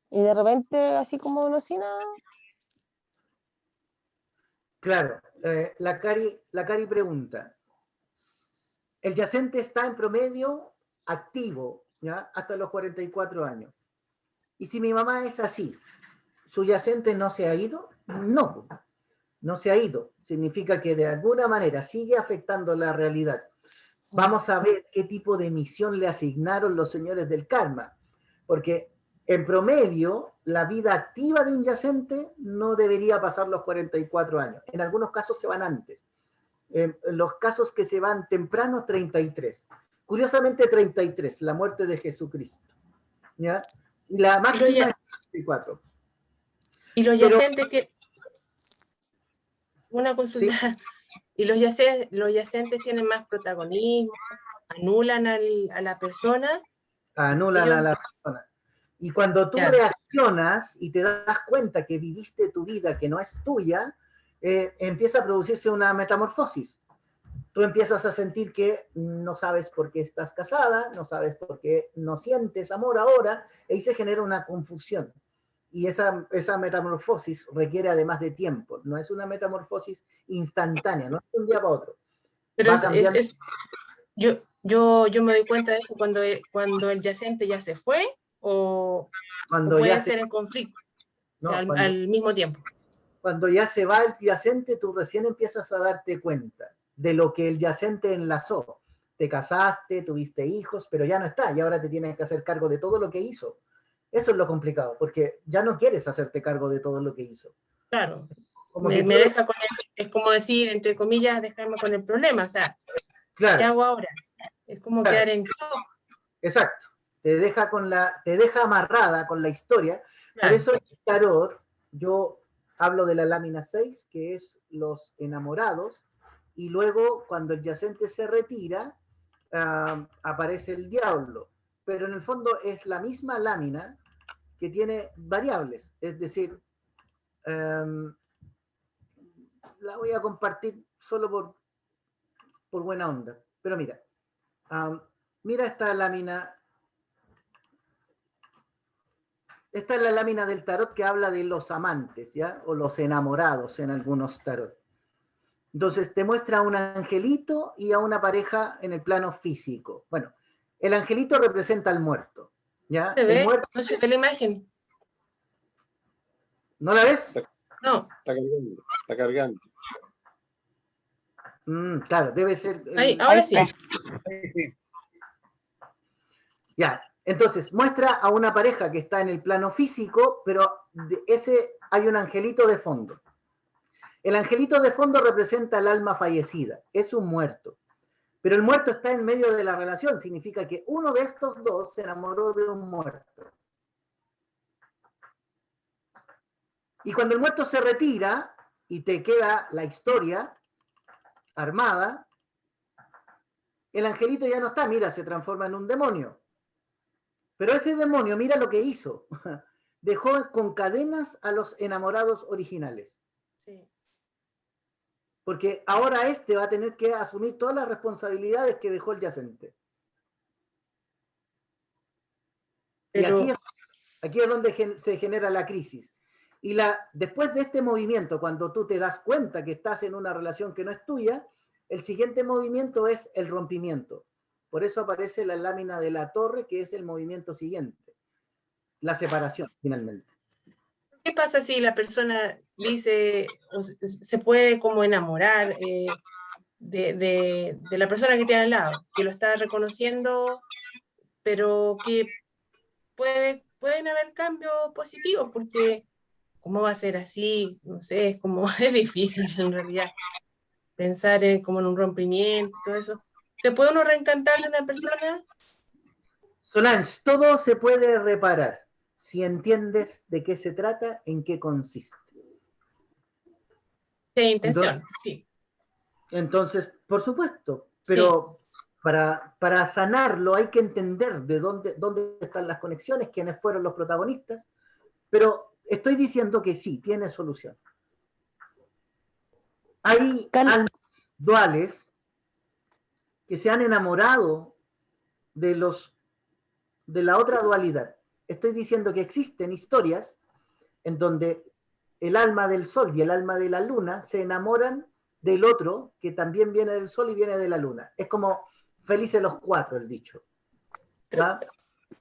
Y de repente, así como no sin nada. Claro, la Cari pregunta, el yacente está en promedio activo, ¿ya? Hasta los 44 años. Y si mi mamá es así, ¿su yacente no se ha ido? No, no se ha ido. Significa que de alguna manera sigue afectando la realidad. Vamos a ver qué tipo de misión le asignaron los señores del karma, porque en promedio la vida activa de un yacente no debería pasar los 44 años. En algunos casos se van antes. En los casos que se van temprano, 33. Curiosamente 33, la muerte de Jesucristo. ¿Ya? Y la máxima es 34. Y los yacentes tienen... Una consulta. ¿Sí? ¿Y los yacentes tienen más protagonismo? ¿Anulan a la persona? Anulan a la persona. Y cuando tú reaccionas y te das cuenta que viviste tu vida que no es tuya, empieza a producirse una metamorfosis. Tú empiezas a sentir que no sabes por qué estás casada, no sabes por qué no sientes amor ahora, y ahí se genera una confusión. Y esa metamorfosis requiere además de tiempo, no es una metamorfosis instantánea, no es de un día para otro. Pero yo me doy cuenta de eso cuando el yacente ya se fue o puede ser en conflicto al mismo tiempo. Cuando ya se va el yacente, tú recién empiezas a darte cuenta de lo que el yacente enlazó. Te casaste, tuviste hijos, pero ya no está, y ahora te tienes que hacer cargo de todo lo que hizo. Eso es lo complicado, porque ya no quieres hacerte cargo de todo lo que hizo. Claro. Me deja con es como decir, entre comillas, dejarme con el problema. O sea, claro. ¿Qué hago ahora? Es como quedar en shock. Exacto. Te deja amarrada con la historia. Claro. Por eso el tarot, yo hablo de la lámina 6, que es los enamorados, y luego cuando el yacente se retira, aparece el diablo. Pero en el fondo es la misma lámina que tiene variables. Es decir, la voy a compartir solo por buena onda. Pero mira, mira esta lámina. Esta es la lámina del tarot que habla de los amantes, ¿ya? O los enamorados en algunos tarot. Entonces te muestra a un angelito y a una pareja en el plano físico. Bueno, el angelito representa al muerto, ¿ya? ¿Se ve? El muerto... ¿No se ve la imagen? ¿No la ves? No. Está cargando. Claro, debe ser... Ahora sí. Ya, entonces muestra a una pareja que está en el plano físico, pero hay un angelito de fondo. El angelito de fondo representa al alma fallecida, es un muerto. Pero el muerto está en medio de la relación, significa que uno de estos dos se enamoró de un muerto. Y cuando el muerto se retira y te queda la historia armada, el angelito ya no está, mira, se transforma en un demonio. Pero ese demonio, mira lo que hizo. Dejó con cadenas a los enamorados originales. Sí. Porque ahora este va a tener que asumir todas las responsabilidades que dejó el yacente. Pero... Y aquí es donde se genera la crisis. Y después de este movimiento, cuando tú te das cuenta que estás en una relación que no es tuya, el siguiente movimiento es el rompimiento. Por eso aparece la lámina de la torre, que es el movimiento siguiente. La separación, finalmente. ¿Qué pasa si la persona dice, o se puede como enamorar de la persona que tiene al lado, que lo está reconociendo, pero que pueden haber cambios positivos, porque ¿cómo va a ser así? No sé, es difícil en realidad pensar como en un rompimiento y todo eso. ¿Se puede uno reencantar de una persona? Solange, todo se puede reparar si entiendes de qué se trata, en qué consiste. De intención, sí. Entonces, por supuesto, pero Para sanarlo hay que entender de dónde están las conexiones, quiénes fueron los protagonistas, pero estoy diciendo que sí, tiene solución. Hay almas duales que se han enamorado de la otra dualidad. Estoy diciendo que existen historias en donde el alma del sol y el alma de la luna se enamoran del otro que también viene del sol y viene de la luna. Es como felices los cuatro, el dicho. ¿Va?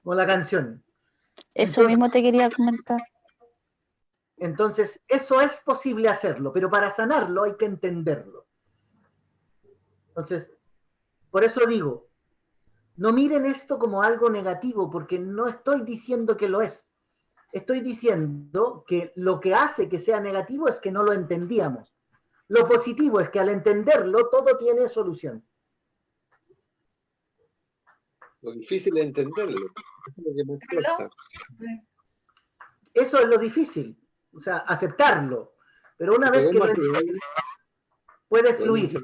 Con la canción. Eso mismo te quería comentar. Entonces, eso es posible hacerlo, pero para sanarlo hay que entenderlo. Entonces, por eso digo, no miren esto como algo negativo, porque no estoy diciendo que lo es. Estoy diciendo que lo que hace que sea negativo es que no lo entendíamos. Lo positivo es que al entenderlo, todo tiene solución. Lo difícil es entenderlo. Eso es lo que me cuesta. Eso es lo difícil, o sea, aceptarlo. Pero una vez que lo entiendes, puede fluir.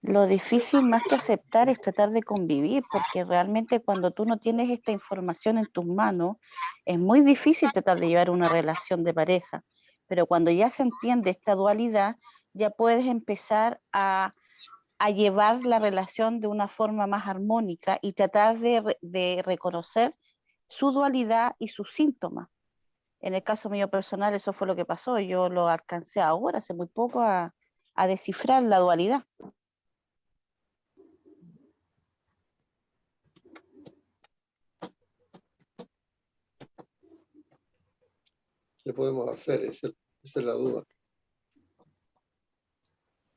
Lo difícil más que aceptar es tratar de convivir, porque realmente cuando tú no tienes esta información en tus manos, es muy difícil tratar de llevar una relación de pareja. Pero cuando ya se entiende esta dualidad, ya puedes empezar a llevar la relación de una forma más armónica y tratar de reconocer su dualidad y sus síntomas. En el caso mío personal, eso fue lo que pasó. Yo lo alcancé ahora, hace muy poco, a descifrar la dualidad. ¿Qué podemos hacer? Esa es la duda.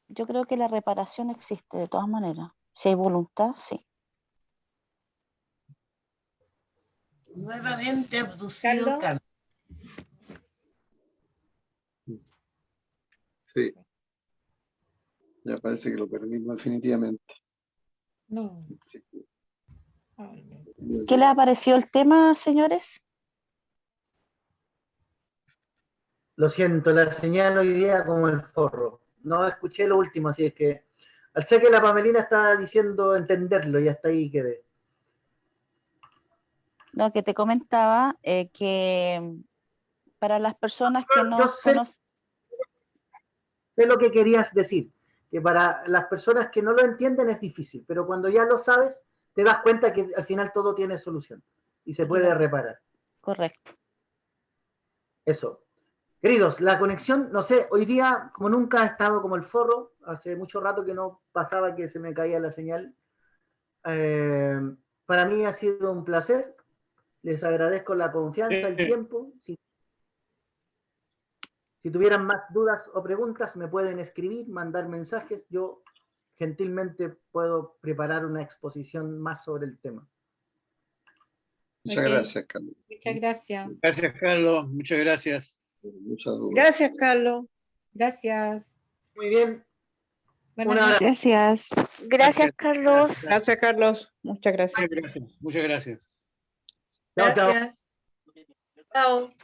Yo creo que la reparación existe de todas maneras. Si hay voluntad, sí. Nuevamente abducido, Carlos. Sí. Ya parece que lo perdimos definitivamente. No. Sí. ¿Qué les ha parecido el tema, señores? Lo siento, la señal hoy día como el forro. No escuché lo último, así es que al ser que la Pamelina estaba diciendo entenderlo y hasta ahí quedé. No, que te comentaba que para las personas que no conocen... Sé lo que querías decir, que para las personas que no lo entienden es difícil, pero cuando ya lo sabes, te das cuenta que al final todo tiene solución y se puede reparar. Correcto. Eso. Queridos, la conexión, no sé, hoy día, como nunca, ha estado como el forro. Hace mucho rato que no pasaba que se me caía la señal. Para mí ha sido un placer. Les agradezco la confianza, el tiempo. Si tuvieran más dudas o preguntas, me pueden escribir, mandar mensajes. Yo gentilmente puedo preparar una exposición más sobre el tema. Muchas gracias, Carlos. Muchas gracias. Gracias, Carlos. Muchas gracias. Muchas dudas. Gracias, Carlos. Gracias. Muy bien. Gracias. Gracias, Carlos. Gracias, Carlos. Muchas gracias. Muchas gracias. Chao, chao. Gracias. Chao.